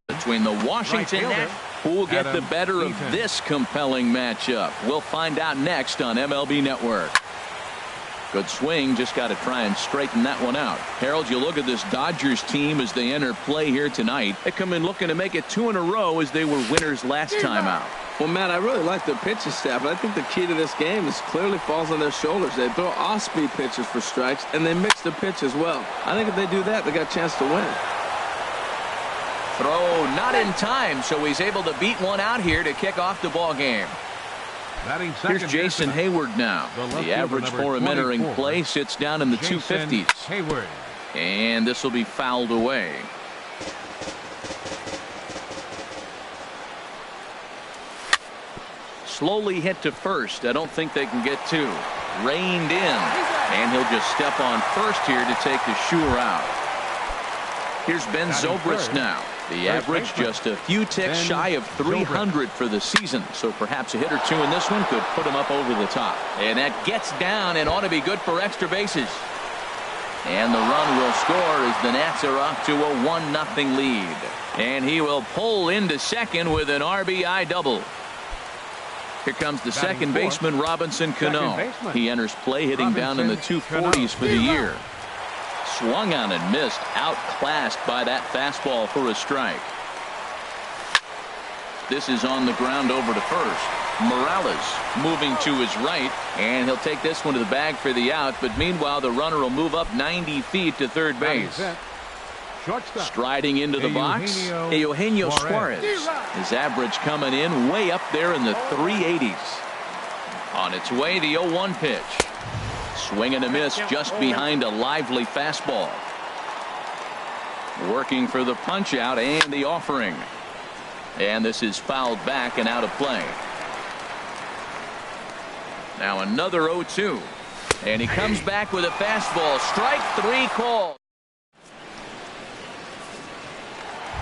Speaker 1: Between the Washington Nats, who will get the better of this compelling matchup? We'll find out next on MLB Network. Good swing, just got to try and straighten that one out. Harold, you look at this Dodgers team as they enter play here tonight. They come in looking to make it 2 in a row as they were winners last time out.
Speaker 3: Well, Matt, I really like their pitching staff, but I think the key to this game is clearly falls on their shoulders. They throw off-speed pitches for strikes, and they mix the pitch as well. I think if they do that, they got a chance to win.
Speaker 1: Throw not in time, so he's able to beat one out here to kick off the ball game. Here's Jason Hayward now. The average for him entering play sits down in the 250s.
Speaker 2: Hayward.
Speaker 1: And this will be fouled away. Slowly hit to first. I don't think they can get two. Reined in. And he'll just step on first here to take the sure out. Here's Ben Zobrist now. The average just a few ticks shy of 300 for the season. So perhaps a hit or two in this one could put him up over the top. And that gets down and ought to be good for extra bases. And the run will score as the Nats are off to a 1-0 lead. And he will pull into second with an RBI double. Here comes the second baseman, Robinson Cano. He enters play hitting down in the 240s for the year. Swung on and missed, outclassed by that fastball for a strike. This is on the ground over to first. Morales moving to his right, and he'll take this one to the bag for the out, but meanwhile the runner will move up 90 feet to third base. Striding into the box, Eugenio Suarez. His average coming in way up there in the 380s. On its way, the 0-1 pitch. Swing and a miss just behind a lively fastball. Working for the punch out and the offering. And this is fouled back and out of play. Now another 0-2. And he comes back with a fastball. Strike 3 call.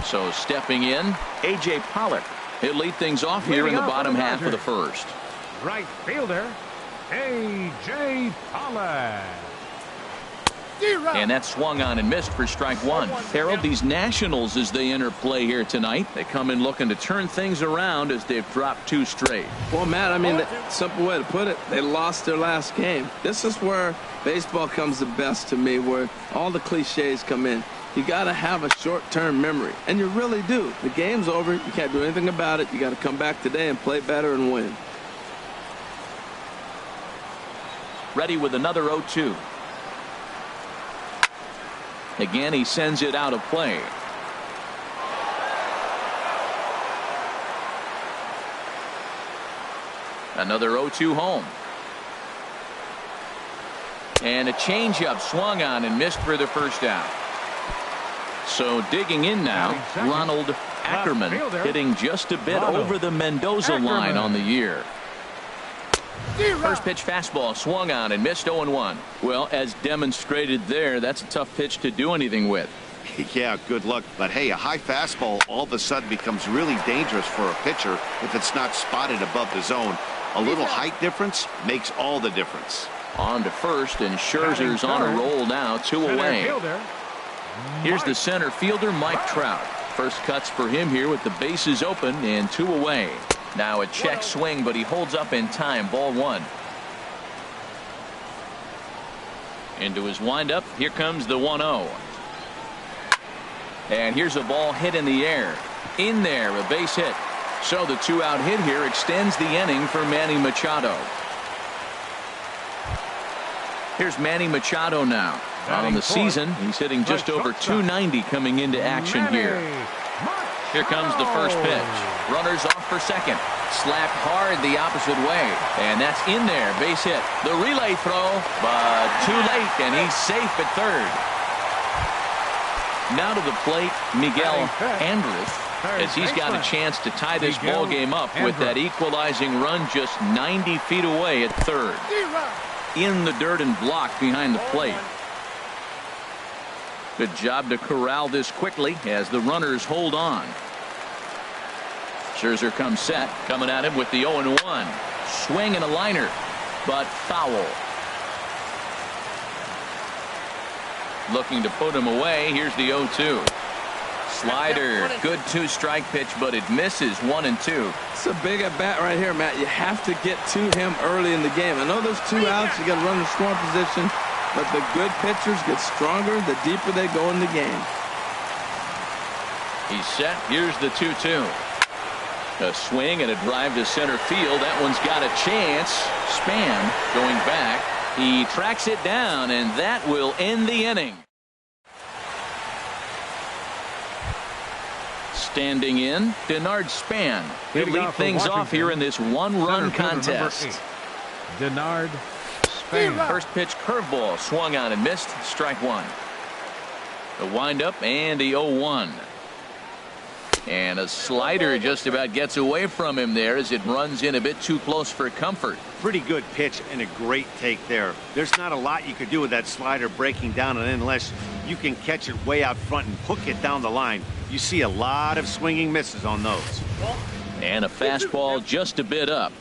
Speaker 1: So stepping in, A.J. Pollock. He'll lead things off here in the bottom half of the first.
Speaker 2: Right fielder, A.J. Pollock.
Speaker 1: And that swung on and missed for strike one. Harold, these Nationals, as they enter play here tonight, they come in looking to turn things around as they've dropped 2 straight.
Speaker 3: Well, Matt, I mean, the simple way to put it, they lost their last game. This is where baseball comes the best to me, where all the cliches come in. You got to have a short-term memory, and you really do. The game's over. You can't do anything about it. You got to come back today and play better and win.
Speaker 1: Ready with another 0-2. Again, he sends it out of play. Another 0-2 home. And a changeup swung on and missed for the first out. So digging in now, Ronald Ackerman hitting just a bit over the Mendoza line on the year. First pitch fastball swung on and missed 0-1. Well, as demonstrated there, that's a tough pitch to do anything with.
Speaker 4: Yeah, good luck. But hey, a high fastball all of a sudden becomes really dangerous for a pitcher if it's not spotted above the zone. A little height difference makes all the difference.
Speaker 1: On to first, and Scherzer's on a roll now, 2 away. Here's the center fielder, Mike Trout. First cuts for him here with the bases open and 2 away. Now a check swing, but he holds up in time. Ball 1. Into his windup. Here comes the 1-0. And here's a ball hit in the air. In there, a base hit. So the 2-out hit here extends the inning for Manny Machado. Here's Manny Machado now. On the season, he's hitting just over 290 coming into action here. Here comes the first pitch. Runners off for second. Slapped hard the opposite way. And that's in there. Base hit. The relay throw, but too late, and he's safe at third. Now to the plate, Miguel Andres, as he's got a chance to tie this ball game up with that equalizing run just 90 feet away at third. In the dirt and blocked behind the plate. Good job to corral this quickly as the runners hold on. Scherzer comes set, coming at him with the 0-1. Swing and a liner, but foul. Looking to put him away. Here's the 0-2. Slider, good 2-strike pitch, but it misses 1-2.
Speaker 3: It's a big at bat right here, Matt. You have to get to him early in the game. I know there's 2 outs. You got to run the scoring position, but the good pitchers get stronger the deeper they go in the game.
Speaker 1: He's set. Here's the 2-2. A swing and a drive to center field. That one's got a chance. Span going back. He tracks it down, and that will end the inning. Standing in, Denard Span. He'll lead things off here in this 1-run contest.
Speaker 2: Denard Span.
Speaker 1: First pitch curveball swung on and missed. Strike 1. The windup and the 0-1. And a slider just about gets away from him there as it runs in a bit too close for comfort.
Speaker 4: Pretty good pitch and a great take there. There's not a lot you could do with that slider breaking down, and unless you can catch it way out front and hook it down the line, you see a lot of swinging misses on those.
Speaker 1: And a fastball just a bit up.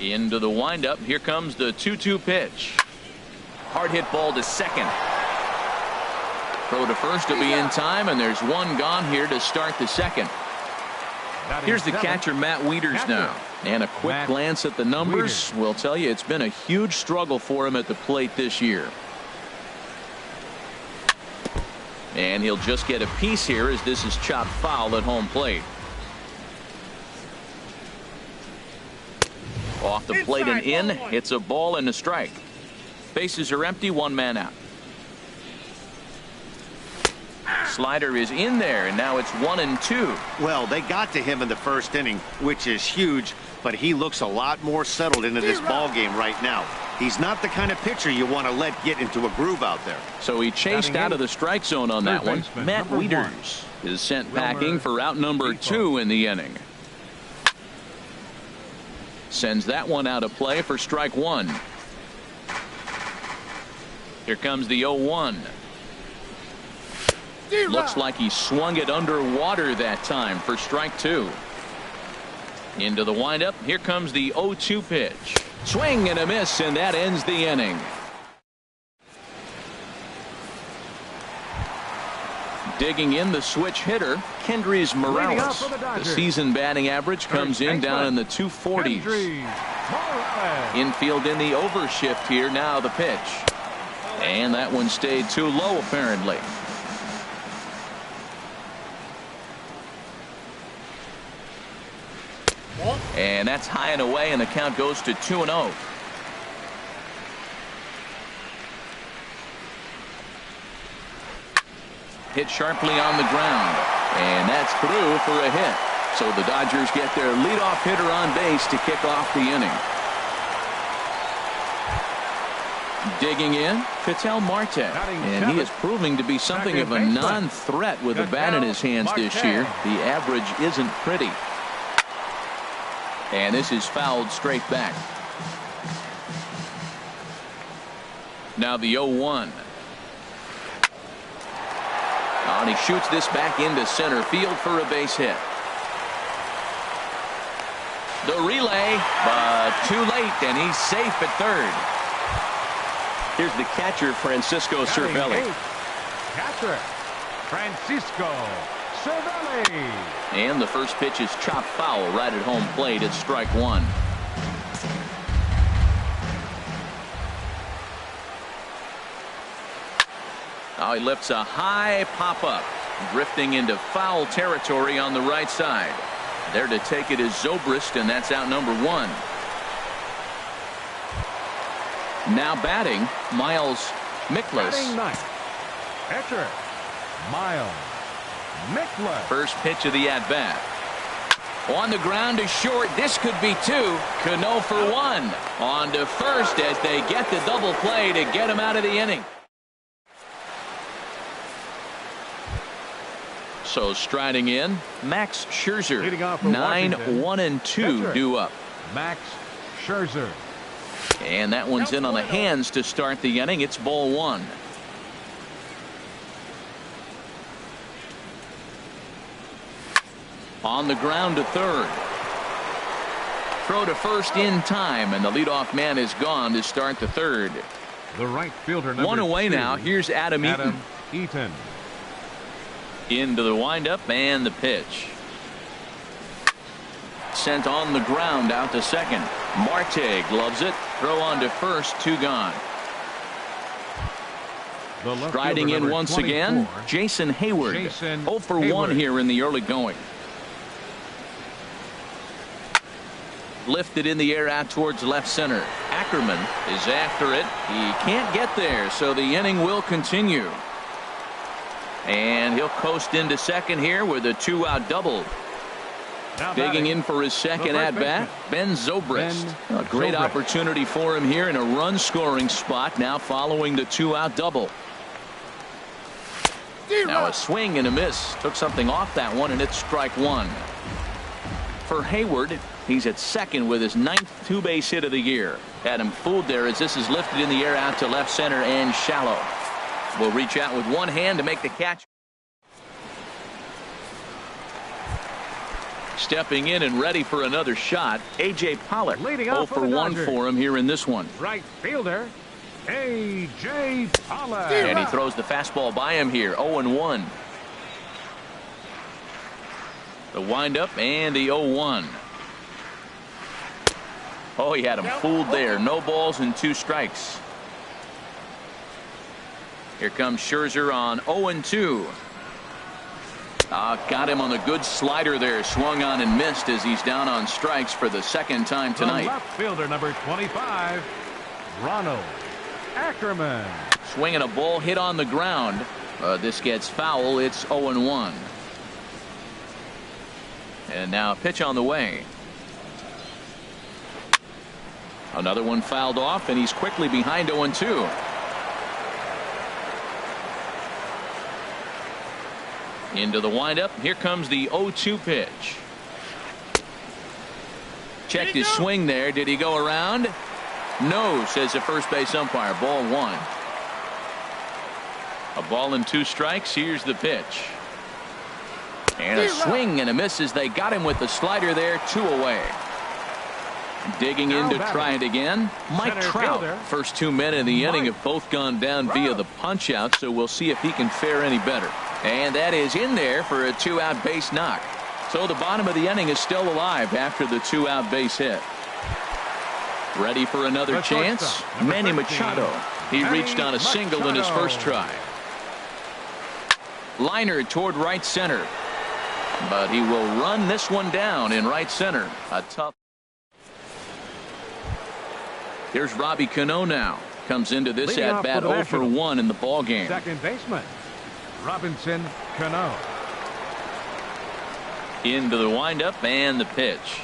Speaker 1: Into the windup. Here comes the 2-2 pitch. Hard hit ball to second. Throw to first will be in time, and there's one gone here to start the second. Here's the catcher, Matt Wieters, now. And a quick glance at the numbers will tell you it's been a huge struggle for him at the plate this year. And he'll just get a piece here as this is chopped foul at home plate. Off the plate and in. It's a ball and a strike. Bases are empty, 1 man out. Slider is in there, and now it's 1-2.
Speaker 4: Well, they got to him in the first inning, which is huge, but he looks a lot more settled into this ball game right now. He's not the kind of pitcher you want to let get into a groove out there.
Speaker 1: So he chased out of the strike zone on that one. Matt Wieters is sent packing for out number 2 in the inning. Sends that one out of play for strike 1. Here comes the 0-1. Looks like he swung it underwater that time for strike 2. Into the windup. Here comes the 0-2 pitch. Swing and a miss, and that ends the inning. Digging in the switch hitter, Kendrys Morales. The season batting average comes in down in the 240s. Infield in the overshift here. Now the pitch. And that one stayed too low apparently. And that's high and away, and the count goes to 2-0. Hit sharply on the ground, and that's through for a hit. So the Dodgers get their leadoff hitter on base to kick off the inning. Digging in, Ketel Marte, and he is proving to be something of a non-threat with a bat in his hands this year. The average isn't pretty. And this is fouled straight back. Now the 0-1. And he shoots this back into center field for a base hit. The relay, but too late, and he's safe at third. Here's the catcher, Francisco Cervelli.
Speaker 2: Catcher, Francisco Cervelli.
Speaker 1: And the first pitch is chopped foul right at home plate. It's strike 1. Now he lifts a high pop-up, drifting into foul territory on the right side. There to take it is Zobrist, and that's out number 1. Now batting, Miles Mikolas.
Speaker 2: Batting ninth, catcher, Miles Mikolas.
Speaker 1: First pitch of the at-bat. On the ground to short. This could be 2. Cano for 1. On to first as they get the double play to get him out of the inning. So striding in, Max Scherzer. 9-1-2 due up.
Speaker 2: Max Scherzer.
Speaker 1: And that one's in on the hands to start the inning. It's ball 1. On the ground to third. Throw to first in time, and the leadoff man is gone to start the third.
Speaker 2: The right fielder, number
Speaker 1: One away
Speaker 2: 2,
Speaker 1: now. Here's Adam
Speaker 2: Eaton.
Speaker 1: Into the windup and the pitch. Sent on the ground out to second. Marte gloves it. Throw on to first. 2 gone. Striding in once
Speaker 2: 24,
Speaker 1: again, Jason Hayward. 0 for 1 here in the early going. Lifted in the air out towards left center. Ackerman is after it. He can't get there, so the inning will continue. And he'll coast into second here with a 2-out double. Digging in for his second at-bat, Ben Zobrist. A great opportunity for him here in a run-scoring spot now following the 2-out double. Now a swing and a miss. Took something off that one, and it's strike 1. For Hayward, he's at second with his 9th 2-base hit of the year. Had him fooled there as this is lifted in the air out to left center and shallow. Will reach out with one hand to make the catch. Stepping in and ready for another shot, A.J. Pollock. 0 for 1 for him here in this one.
Speaker 2: Right fielder, A.J. Pollock.
Speaker 1: And he throws the fastball by him here. 0-1. The windup and the 0-1. Oh, he had him fooled there. No balls and 2 strikes. Here comes Scherzer on 0-2. Got him on the good slider there. Swung on and missed as he's down on strikes for the second time tonight.
Speaker 2: The left fielder, number 25, Ronald Ackerman.
Speaker 1: Swinging a ball hit on the ground. This gets foul. It's 0-1. And now a pitch on the way. Another one fouled off, and he's quickly behind 0-2. Into the windup. Here comes the 0-2 pitch. Checked his swing there. Did he go around? No, says the first base umpire. Ball 1. A ball and 2 strikes. Here's the pitch. And a swing and a miss as they got him with the slider there. 2 away. Digging in to try it again. Mike Trout. First 2 men in the inning have both gone down via the punch out, so we'll see if he can fare any better. And that is in there for a 2-out base knock. So the bottom of the inning is still alive after the 2-out base hit. Ready for another chance? Manny Machado. He reached on a single in his first try. Liner toward right center. But he will run this one down in right center. A tough. Here's Robbie Cano now. Comes into this at-bat 0 for 1 in the ball game.
Speaker 2: Second baseman, Robinson Cano.
Speaker 1: Into the windup and the pitch.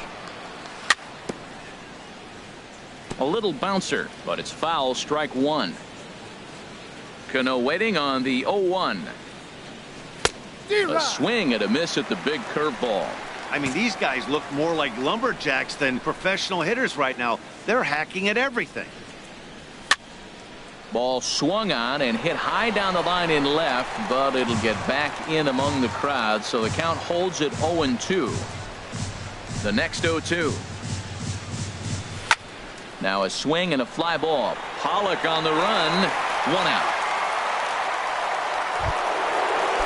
Speaker 1: A little bouncer, but it's foul. Strike 1. Cano waiting on the 0-1. A swing and a miss at the big curveball.
Speaker 4: I mean, these guys look more like lumberjacks than professional hitters right now. They're hacking at everything.
Speaker 1: Ball swung on and hit high down the line in left, but it'll get back in among the crowd, so the count holds at 0-2. The next 0-2. Now a swing and a fly ball. Pollock on the run. 1 out.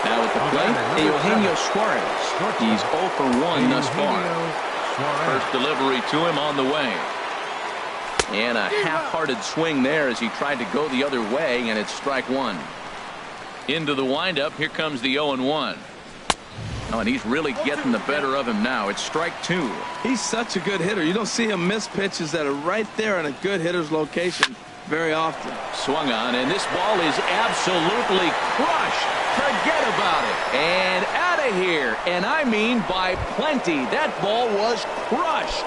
Speaker 1: Now at the plate, Eugenio Suarez. He's 0 for 1 thus far. First delivery to him on the way. And a half-hearted swing there as he tried to go the other way, and it's strike 1. Into the windup. Here comes the 0-1. Oh, and he's really getting the better of him now. It's strike 2.
Speaker 3: He's such a good hitter. You don't see him miss pitches that are right there in a good hitter's location very often.
Speaker 1: Swung on, and this ball is absolutely crushed. Forget about it. And out of here. And I mean by plenty. That ball was crushed.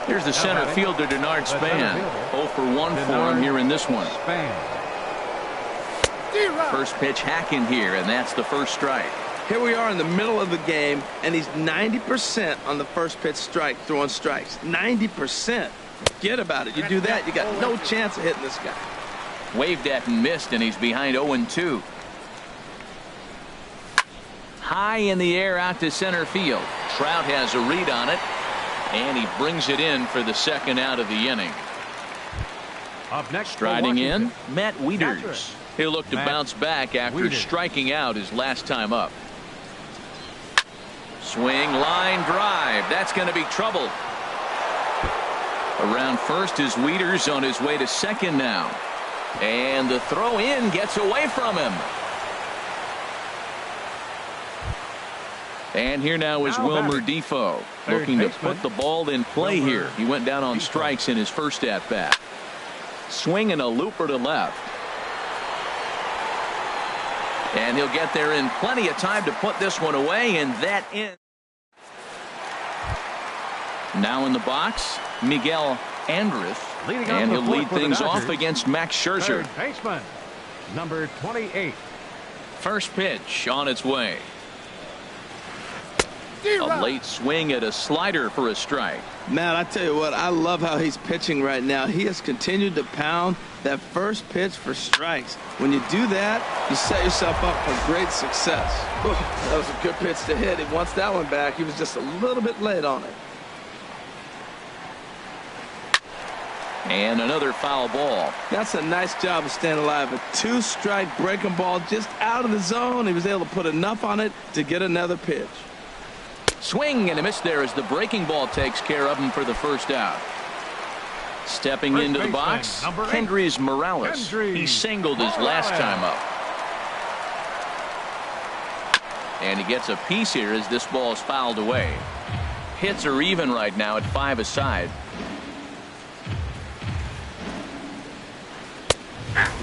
Speaker 1: Here's the center fielder, Denard Span. 0 for 1 for him here in this one. First pitch hacking here, and that's the first strike.
Speaker 3: Here we are in the middle of the game, and he's 90% on the first pitch strike, throwing strikes. 90%. Forget about it. You do that, you got no chance of hitting this guy.
Speaker 1: Waved at and missed, and he's behind 0-2. high in the air out to center field. Trout has a read on it, and he brings it in for the second out of the inning.
Speaker 2: Up next,
Speaker 1: striding in, Matt Wieters. He'll look to bounce back after striking out his last time up. Swing, line drive. That's going to be trouble. Around first is Wieters on his way to second now. And the throw in gets away from him. And here now is Wilmer Defoe looking to put the ball in play here. He went down on strikes in his first at bat. Swinging a looper to left. And he'll get there in plenty of time to put this one away, and that ends. Now in the box, Miguel Andrus, and he'll lead things off against Max Scherzer.
Speaker 2: Third baseman, number 28.
Speaker 1: First pitch on its way. A late swing at a slider for a strike.
Speaker 3: Man, I tell you what, I love how he's pitching right now. He has continued to pound that first pitch for strikes. When you do that, you set yourself up for great success. Ooh, that was a good pitch to hit. He wants that one back. He was just a little bit late on it.
Speaker 1: And another foul ball.
Speaker 3: That's a nice job of staying alive. A two-strike breaking ball just out of the zone. He was able to put enough on it to get another pitch.
Speaker 1: Swing and a miss there as the breaking ball takes care of him for the first out. Stepping into the box, Kendrys Morales. He singled his last time up. And he gets a piece here as this ball is fouled away. Hits are even right now at 5 aside.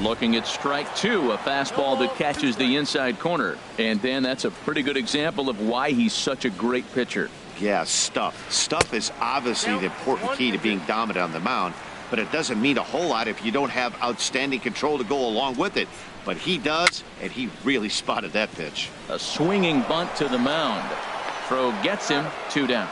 Speaker 1: Looking at strike 2, a fastball that catches the inside corner. And Dan, that's a pretty good example of why he's such a great pitcher.
Speaker 4: Yeah, stuff. Stuff is obviously the important key to being dominant on the mound, but it doesn't mean a whole lot if you don't have outstanding control to go along with it. But he does, and he really spotted that pitch.
Speaker 1: A swinging bunt to the mound. Throw gets him, 2 down.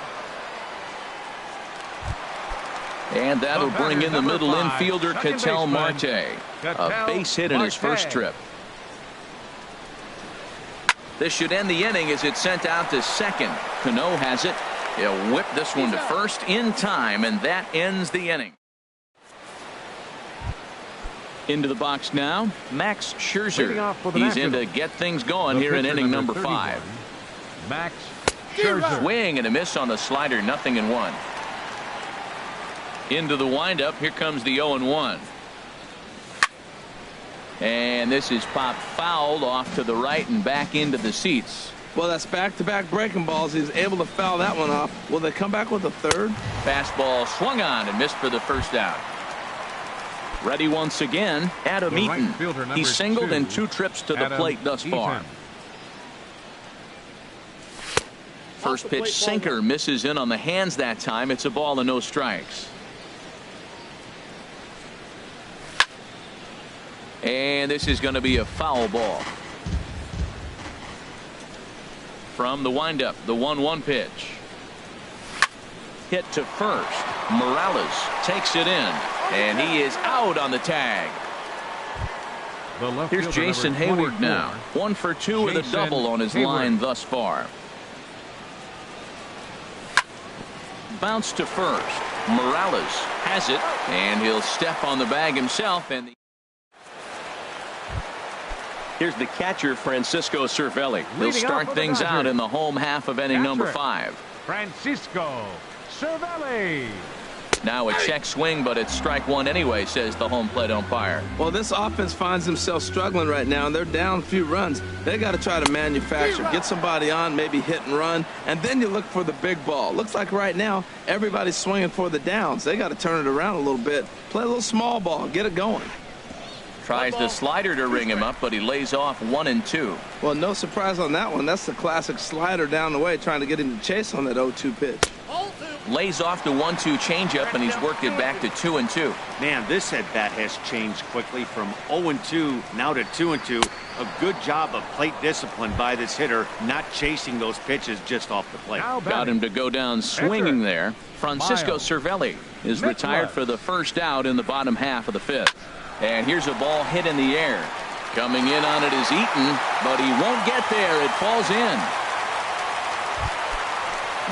Speaker 1: And that'll bring in the middle infielder, Ketel Marte. A base hit in his first trip. This should end the inning as it's sent out to second. Cano has it. He'll whip this one to first in time, and that ends the inning. Into the box now, Max Scherzer. He's in to get things going here in inning number 5.
Speaker 2: Max Scherzer.
Speaker 1: Swing and a miss on the slider, 0-1. Into the windup, here comes the 0-1. And this is popped fouled off to the right and back into the seats.
Speaker 3: Well, that's back-to-back breaking balls. He's able to foul that one off. Will they come back with a third?
Speaker 1: Fastball swung on and missed for the first out. Ready once again, Adam Eaton. He's singled in 2 trips to the plate thus far. First pitch sinker misses in on the hands that time. It's a ball and no strikes. And this is going to be a foul ball. From the windup, the 1-1 pitch. Hit to first. Morales takes it in, and he is out on the tag. Here's Jason Hayward now. 1 for 2 with a double on his line thus far. Bounce to first. Morales has it, and he'll step on the bag himself. And here's the catcher, Francisco Cervelli. He'll start things out in the home half of inning number 5.
Speaker 2: Francisco Cervelli.
Speaker 1: Now a check swing, but it's strike 1 anyway, says the home plate umpire.
Speaker 3: Well, this offense finds themselves struggling right now, and they're down a few runs. They got to try to manufacture, get somebody on, maybe hit and run, and then you look for the big ball. Looks like right now everybody's swinging for the downs. They got to turn it around a little bit, play a little small ball, get it going.
Speaker 1: Tries the slider to ring him up, but he lays off 1 and 2.
Speaker 3: Well, no surprise on that one. That's the classic slider down the way, trying to get him to chase on that 0-2 pitch.
Speaker 1: Lays off the 1-2 changeup, and he's worked it back to 2 and 2.
Speaker 4: Man, this at-bat has changed quickly from 0-2 now to 2 and 2. A good job of plate discipline by this hitter, not chasing those pitches just off the plate.
Speaker 1: Got him to go down swinging there. Francisco Cervelli is retired for the first out in the bottom half of the 5th. And here's a ball hit in the air. Coming in on it is Eaton, but he won't get there. It falls in.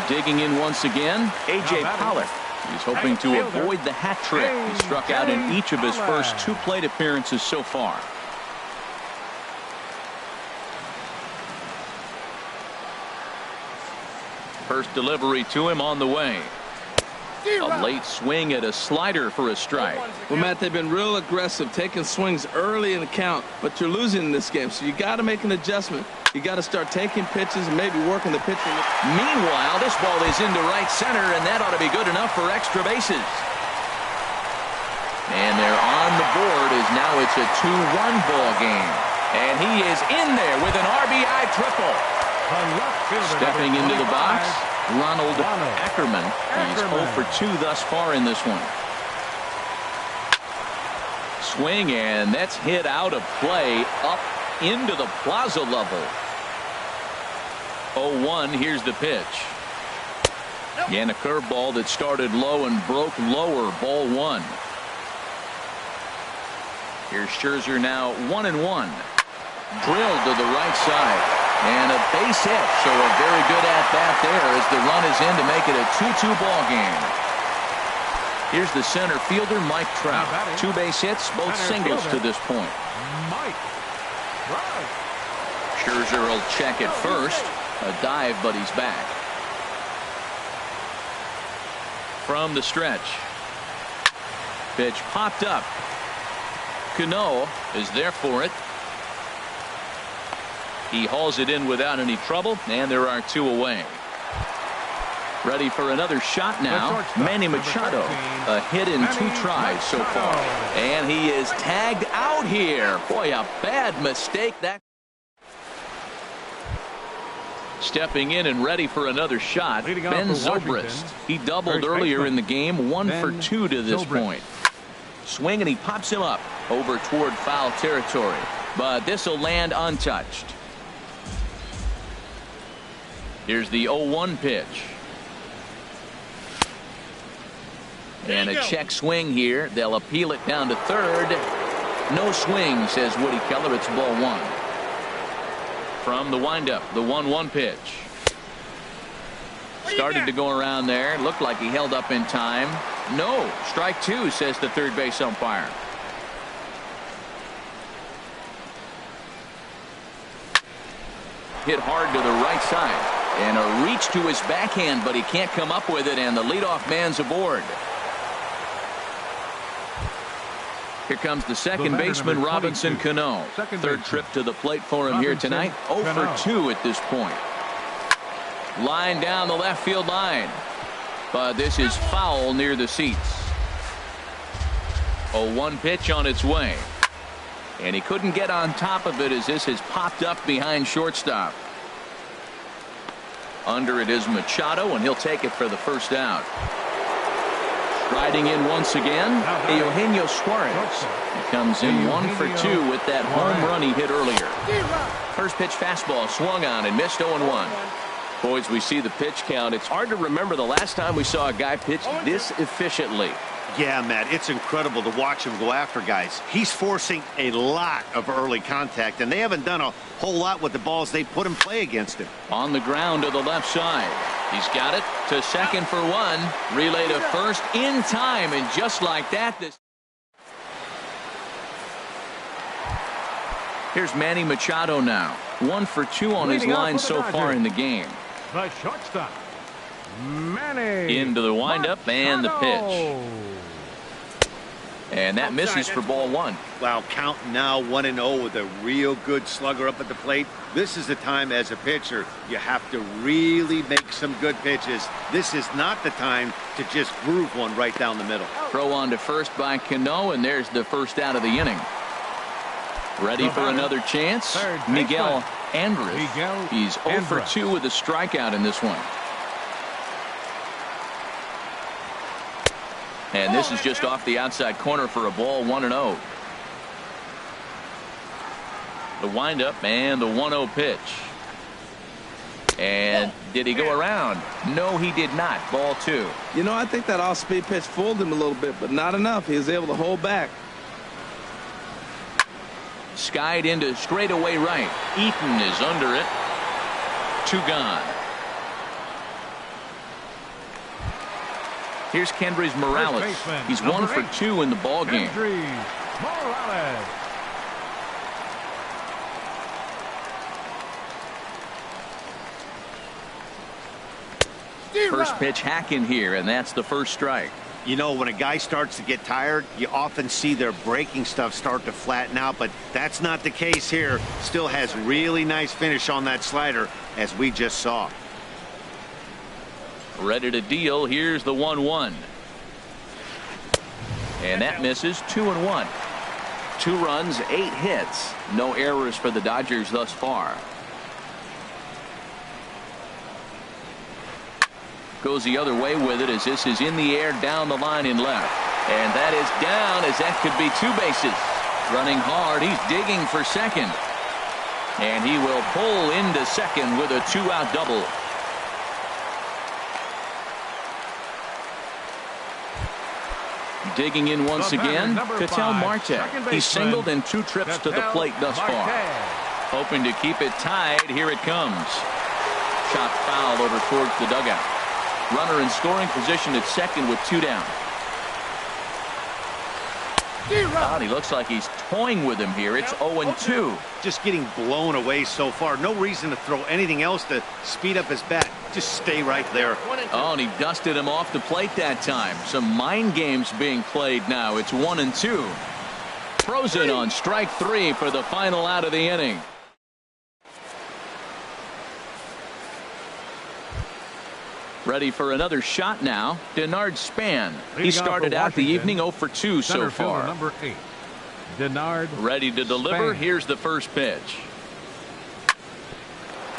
Speaker 1: Digging in once again, A.J. Pollock. He's hoping to avoid the hat trick. He struck out in each of his first 2 plate appearances so far. First delivery to him on the way. A late swing at a slider for a strike.
Speaker 3: Well, Matt, they've been real aggressive, taking swings early in the count, but you're losing in this game, so you got to make an adjustment. You got to start taking pitches and maybe working the pitching.
Speaker 1: Meanwhile, this ball is into right center, and that ought to be good enough for extra bases. And they're on the board as now it's a 2-1 ball game. And he is in there with an RBI triple. Stepping into the box, Ronald Ackerman. He's 0 for 2 thus far in this one. Swing, and that's hit out of play up into the plaza level. 0-1, here's the pitch. And a curveball that started low and broke lower, ball 1. Here's Scherzer now 1-1. Drilled to the right side. And a base hit, so a very good at-bat there as the run is in to make it a 2-2 ball game. Here's the center fielder, Mike Trout. 2 base hits, both singles to this point. Scherzer will check it first. A dive, but he's back. From the stretch. Pitch popped up. Cano is there for it. He hauls it in without any trouble, and there are 2 away. Ready for another shot now. Manny Machado. A hit in 2 tries so far. And he is tagged out here. Boy, a bad mistake. That. Stepping in and ready for another shot, Ben Zobrist. He doubled earlier in the game, 1 for 2 to this point. Swing, and he pops him up over toward foul territory. But this will land untouched. Here's the 0-1 pitch. And a check swing here. They'll appeal it down to third. No swing, says Woody Keller. It's ball 1. From the windup, the 1-1 pitch. Started to go around there. Looked like he held up in time. No. Strike 2, says the third base umpire. Hit hard to the right side. And a reach to his backhand, but he can't come up with it, and the leadoff man's aboard. Here comes the second baseman, Robinson Cano. Third trip to the plate for him here tonight. 0 for 2 at this point. Line down the left field line. But this is foul near the seats. 0-1 pitch on its way. And he couldn't get on top of it as this has popped up behind shortstop. Under it is Machado, and he'll take it for the first out. Striding in once again, Eugenio Suarez. He comes in 1 for 2 with that home run he hit earlier. First pitch fastball swung on and missed 0-1. Boys, we see the pitch count. It's hard to remember the last time we saw a guy pitch this efficiently.
Speaker 4: Yeah, Matt, it's incredible to watch him go after guys. He's forcing a lot of early contact, and they haven't done a whole lot with the balls they put in play against him.
Speaker 1: On the ground to the left side. He's got it to second for 1. Relay to first in time, and just like that, this. Here's Manny Machado now. 1 for 2 on his line so far in the game.
Speaker 2: The shortstop, Manny.
Speaker 1: Into the windup and the pitch. And that misses for ball 1.
Speaker 4: Wow, count now 1-0 with a real good slugger up at the plate. This is the time as a pitcher you have to really make some good pitches. This is not the time to just groove one right down the middle.
Speaker 1: Throw on to first by Cano, and there's the first out of the inning. Ready for another chance? Miguel Andres. He's 0 for 2 with a strikeout in this one. And this is just off the outside corner for a ball, 1-0. The windup and the 1-0 pitch. And did he go around? No, he did not. Ball 2.
Speaker 3: You know, I think that off-speed pitch fooled him a little bit, but not enough. He was able to hold back.
Speaker 1: Skied into straightaway right. Eaton is under it. 2 gone. Here's Kendrys Morales. He's 1 for 2 in the ball game.
Speaker 2: Morales.
Speaker 1: First pitch hack in here, and that's the first strike.
Speaker 4: You know, when a guy starts to get tired, you often see their breaking stuff start to flatten out, but that's not the case here. Still has really nice finish on that slider, as we just saw.
Speaker 1: Ready to deal. Here's the 1-1. And that misses. 2-1. 2 runs, 8 hits. No errors for the Dodgers thus far. Goes the other way with it as this is in the air down the line in left. And that is down as that could be 2 bases. Running hard. He's digging for second. And he will pull into second with a 2-out double. Digging in once again, Ketel Marte. He's singled in 2 trips to the plate thus far. Hoping to keep it tied. Here it comes. Shot foul over towards the dugout. Runner in scoring position at second with 2 down. Oh, he looks like he's toying with him here. It's 0-2.
Speaker 4: Just getting blown away so far. No reason to throw anything else to speed up his bat. Just stay right there.
Speaker 1: Oh, and he dusted him off the plate that time. Some mind games being played now. It's 1-2. Throws it on strike 3 for the final out of the inning. Ready for another shot now. Denard Span. He started out the evening 0 for 2 so far.
Speaker 2: Number 8. Denard.
Speaker 1: Ready to deliver.
Speaker 2: Span.
Speaker 1: Here's the first pitch.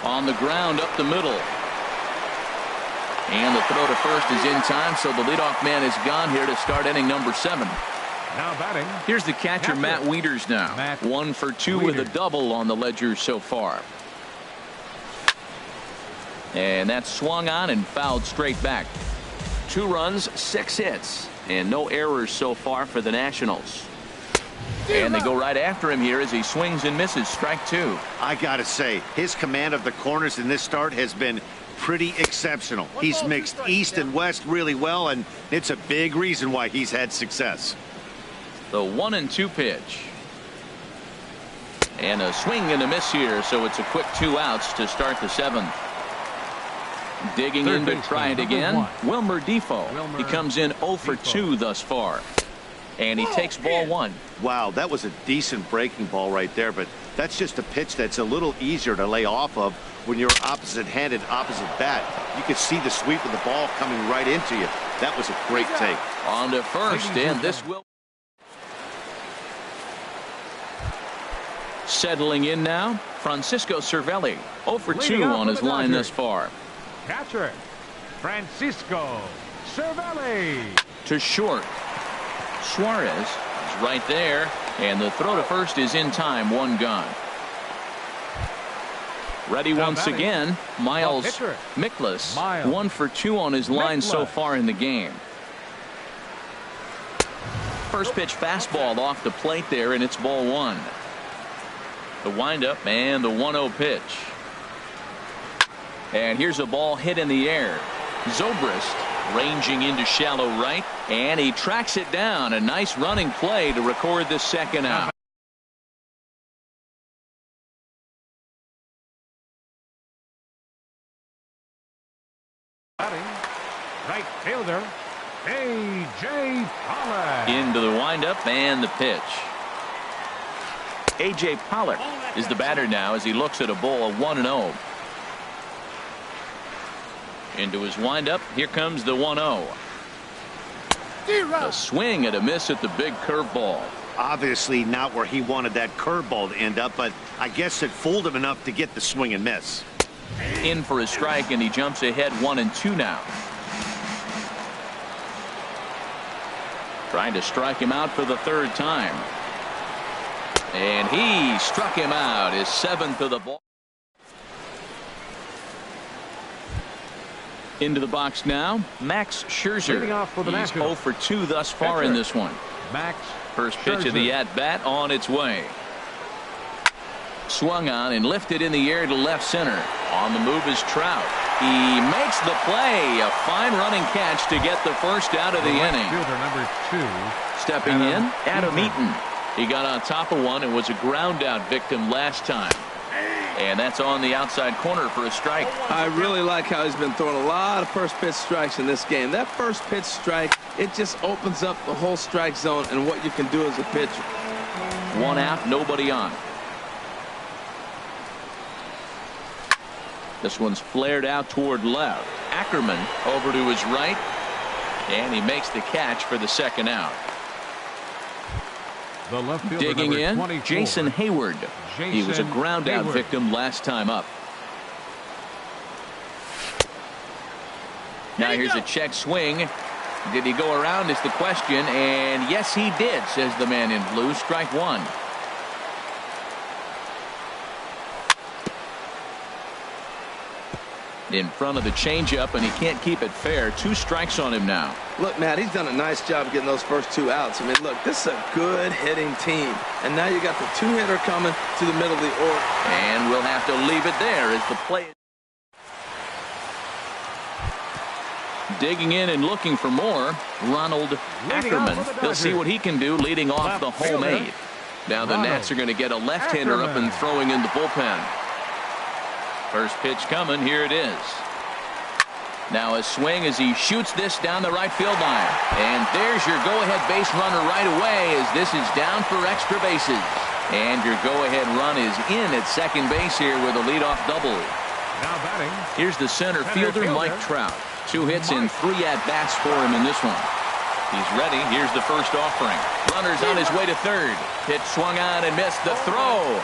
Speaker 1: On the ground up the middle. And the throw to first is in time, so the leadoff man is gone here to start inning number 7.
Speaker 2: Now batting.
Speaker 1: Here's the catcher, Matt Wieters now. 1 for 2 with a double on the ledger so far. And that's swung on and fouled straight back. 2 runs, 6 hits, and no errors so far for the Nationals. And they go right after him here as he swings and misses. Strike 2.
Speaker 4: I gotta say, his command of the corners in this start has been pretty exceptional. He's mixed east and west really well, and it's a big reason why he's had success.
Speaker 1: The 1-2 pitch. And a swing and a miss here, so it's a quick 2 outs to start the 7th. Digging in to try it again. Wilmer Defoe. He comes in 0 for 2 thus far. And he takes ball 1.
Speaker 4: Wow, that was a decent breaking ball right there, but that's just a pitch that's a little easier to lay off of when you're opposite-handed, opposite bat. You could see the sweep of the ball coming right into you. That was a great take.
Speaker 1: On to first, and this will... Settling in now, Francisco Cervelli. 0 for 2 on his line thus far.
Speaker 2: Catcher, Francisco Cervelli.
Speaker 1: To short. Suarez is right there, and the throw to first is in time. 1 gone. Ready once again, Miles Mikolas. 1 for 2 on his line so far in the game. First pitch fastball off the plate there, and it's ball 1. The windup and the 1-0 pitch. And here's a ball hit in the air. Zobrist ranging into shallow right, and he tracks it down. A nice running play to record the 2nd out.
Speaker 2: Right fielder, A.J. Pollock.
Speaker 1: Into the windup and the pitch. A.J. Pollock is the batter now as he looks at a ball of 1-0. Into his windup. Here comes the 1-0. A swing and a miss at the big curveball.
Speaker 4: Obviously not where he wanted that curveball to end up, but I guess it fooled him enough to get the swing and miss.
Speaker 1: In for a strike, and he jumps ahead 1-2 now. Trying to strike him out for the 3rd time. And he struck him out. His 7th of the ball. Into the box now, Max Scherzer. He's 0 for 2 thus far in this one.
Speaker 2: Max
Speaker 1: First pitch of the at-bat on its way. Swung on and lifted in the air to left center. On the move is Trout. He makes the play. A fine running catch to get the first out of the inning.
Speaker 2: Fielder number 2.
Speaker 1: Stepping in, Adam Eaton. He got on top of one and was a ground out victim last time. And that's on the outside corner for a strike.
Speaker 3: I really like how he's been throwing a lot of first pitch strikes in this game. That first pitch strike, it just opens up the whole strike zone and what you can do as a pitcher.
Speaker 1: One out, nobody on. This one's flared out toward left. Ackerman over to his right, and he makes the catch for the second out.
Speaker 2: The left fielder,
Speaker 1: digging in,
Speaker 2: 24.
Speaker 1: Jason Hayward. He was a ground out victim last time up. Now here's a check swing. Did he go around is the question, and yes he did, says the man in blue. Strike one. In front of the changeup, and he can't keep it fair. 2 strikes on him now.
Speaker 3: Look, Matt, he's done a nice job getting those first 2 outs. I mean, look, this is a good hitting team. And now you got the 2-hitter coming to the middle of the order.
Speaker 1: And we'll have to leave it there as the play. Digging in and looking for more, Ronald Ackerman. He'll see what he can do leading off the home 8. Now the Nats are going to get a left-hander up and throwing in the bullpen. First pitch coming. Here it is. Now a swing as he shoots this down the right field line. And there's your go-ahead base runner right away as this is down for extra bases. And your go-ahead run is in at second base here with a leadoff double.
Speaker 2: Now batting.
Speaker 1: Here's the center fielder, Mike Trout. 2 hits in 3 at-bats for him in this one. He's ready. Here's the first offering. Runner's on his way to third. Pitch swung on and missed. The throw.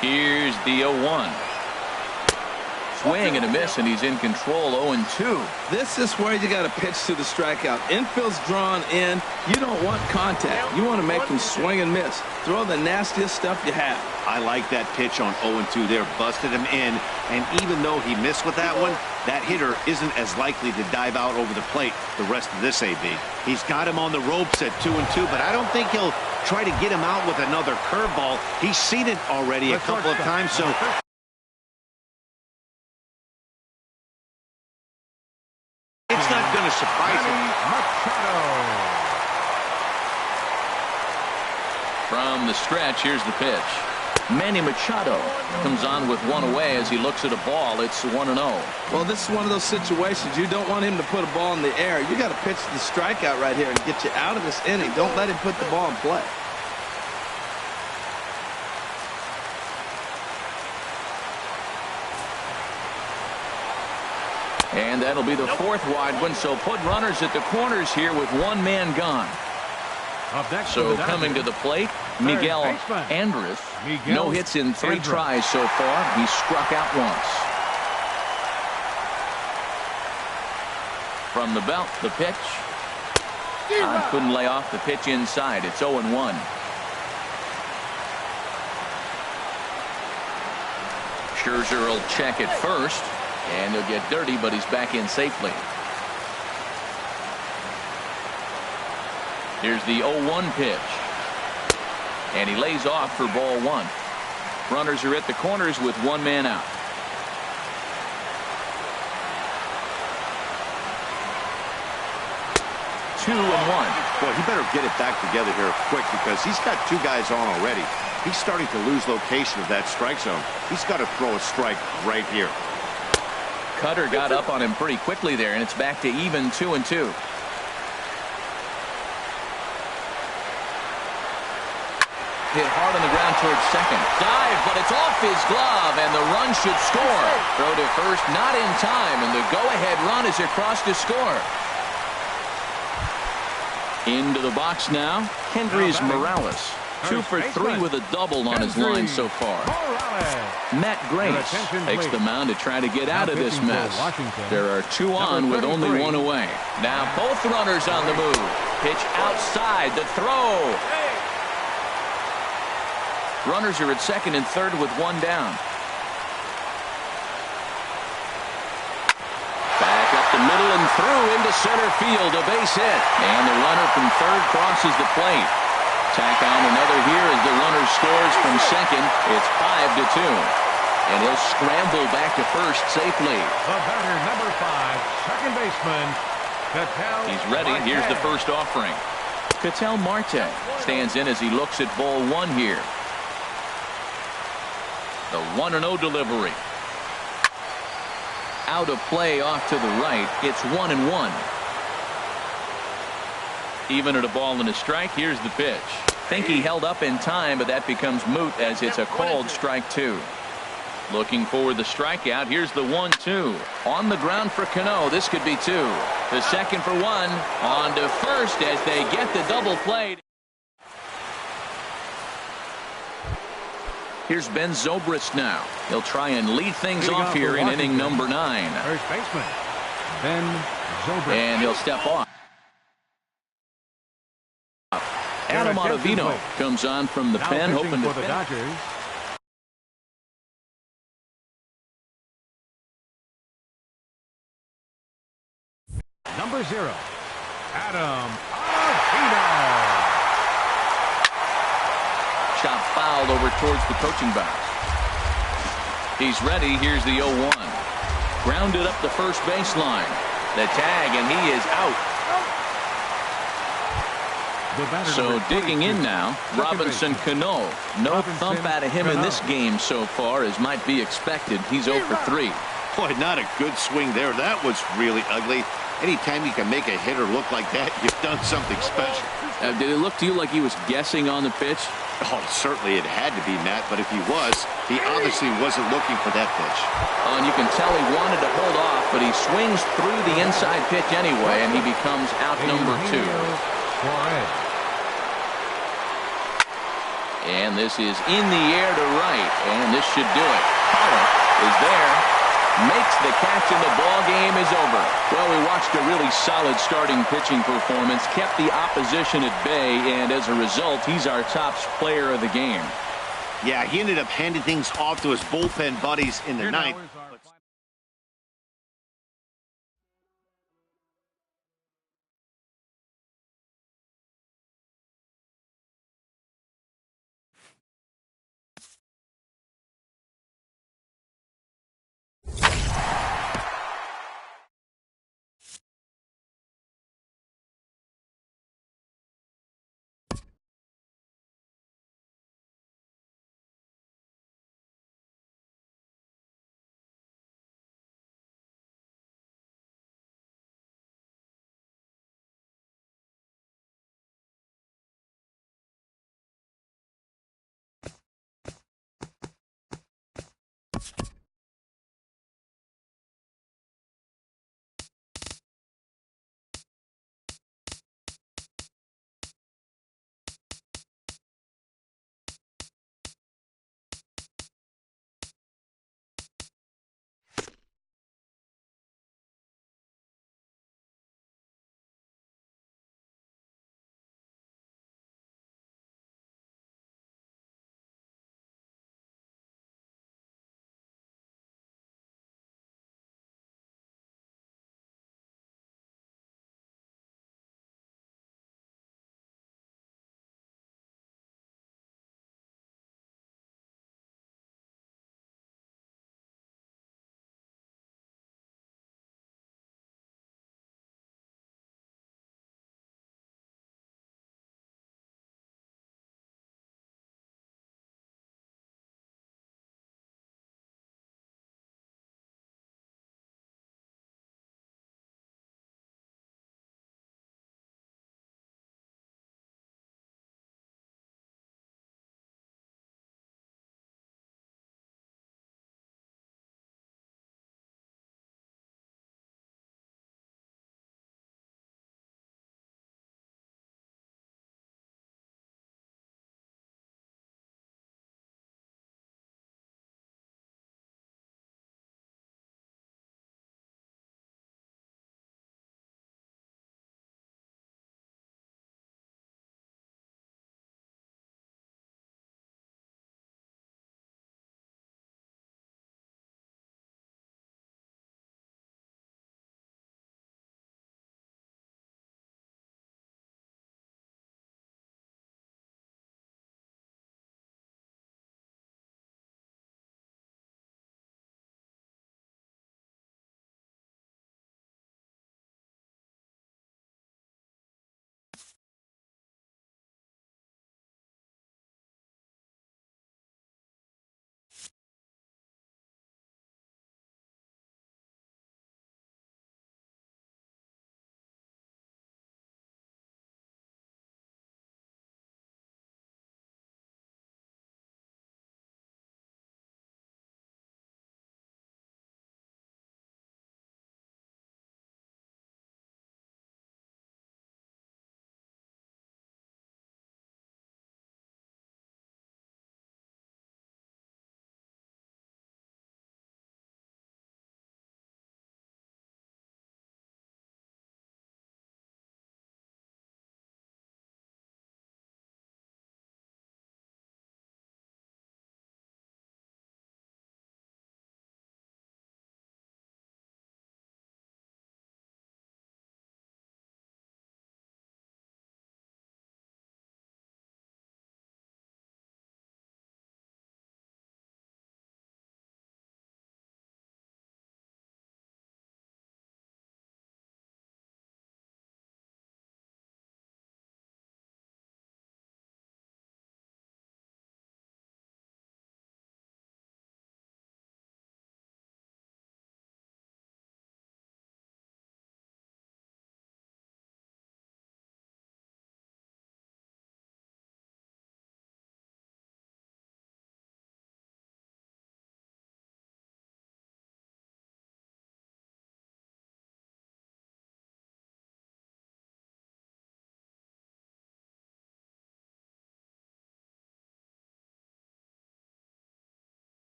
Speaker 1: Here's the 0-1. Swing and a miss, and he's in control. 0-2.
Speaker 3: This is where you got to pitch to the strikeout. Infield's drawn in. You don't want contact. You want to make them swing and miss. Throw the nastiest stuff you have.
Speaker 4: I like that pitch on 0-2 there. Busted him in, and even though he missed with that one, that hitter isn't as likely to dive out over the plate the rest of this AB. He's got him on the ropes at 2-2, but I don't think he'll try to get him out with another curveball. He's seen it already a couple of times, so it's not going to surprise him.
Speaker 1: From the stretch, here's the pitch. Manny Machado comes on with one away as he looks at a ball. It's 1-0.
Speaker 3: Well, this is one of those situations. You don't want him to put a ball in the air. You got to pitch the strikeout right here and get you out of this inning. Don't let him put the ball in play.
Speaker 1: And that'll be the 4th wide one, so put runners at the corners here with 1 man gone. So coming to the plate, Miguel Andres. No hits in 3 tries so far. He struck out once. From the belt, the pitch. Couldn't lay off the pitch inside. It's 0-1. Scherzer will check it first. And he'll get dirty, but he's back in safely. Here's the 0-1 pitch. And he lays off for ball 1. Runners are at the corners with 1 man out. Two and 1.
Speaker 4: Boy, he better get it back together here quick because he's got 2 guys on already. He's starting to lose location of that strike zone. He's got to throw a strike right here.
Speaker 1: Cutter got up on him pretty quickly there, and it's back to even 2-2. Hit hard on the ground towards second. Dive, but it's off his glove, and the run should score. Throw to first, not in time, and the go-ahead run is across to score. Into the box now, Kendrys Morales. 2 for 3 with a double on his line so far. Matt Grace takes the mound to try to get out of this mess. There are 2 on with only 1 away. Now both runners on the move. Pitch outside, the throw. Runners are at second and third with 1 down. Back up the middle and through into center field, a base hit. And the runner from third crosses the plate. Tack on another here as the runner scores from second. It's 5-2. And he'll scramble back to first safely.
Speaker 2: The batter, number 5, second baseman, khhe112.
Speaker 1: He's ready. Here's the first offering. khhe112 stands in as he looks at ball 1 here. The 1-0 delivery. Out of play off to the right. It's 1-1. Even at a ball and a strike, here's the pitch. Think he held up in time, but that becomes moot as it's a called strike 2. Looking for the strikeout. Here's the 1-2. On the ground for Cano. This could be 2. The second for 1. On to first as they get the double play. Here's Ben Zobrist now. He'll try and lead things off here in inning number 9.
Speaker 2: First baseman, Ben Zobrist.
Speaker 1: And he'll step off. Adam Ottavino comes on from the pen, hoping to
Speaker 2: for the Dodgers. Number 0, Adam Ottavino.
Speaker 1: Shot fouled over towards the coaching box. He's ready. Here's the 0-1. Grounded up the first baseline. The tag, and he is out. So digging in now, Robinson Cano. No thump out of him in this game so far as might be expected. He's 0 for 3.
Speaker 4: Boy, not a good swing there. That was really ugly. Anytime you can make a hitter look like that, you've done something special.
Speaker 1: Did it look to you like he was guessing on the pitch?
Speaker 4: Oh, certainly it had to be, Matt, but if he was, he obviously wasn't looking for that pitch.
Speaker 1: Oh, and you can tell he wanted to hold off, but he swings through the inside pitch anyway, and he becomes out number 2. And this is in the air to right, and this should do it. Pollock is there, makes the catch, and the ball game is over. Well, we watched a really solid starting pitching performance, kept the opposition at bay, and as a result, he's our top player of the game.
Speaker 4: Yeah, he ended up handing things off to his bullpen buddies in the ninth.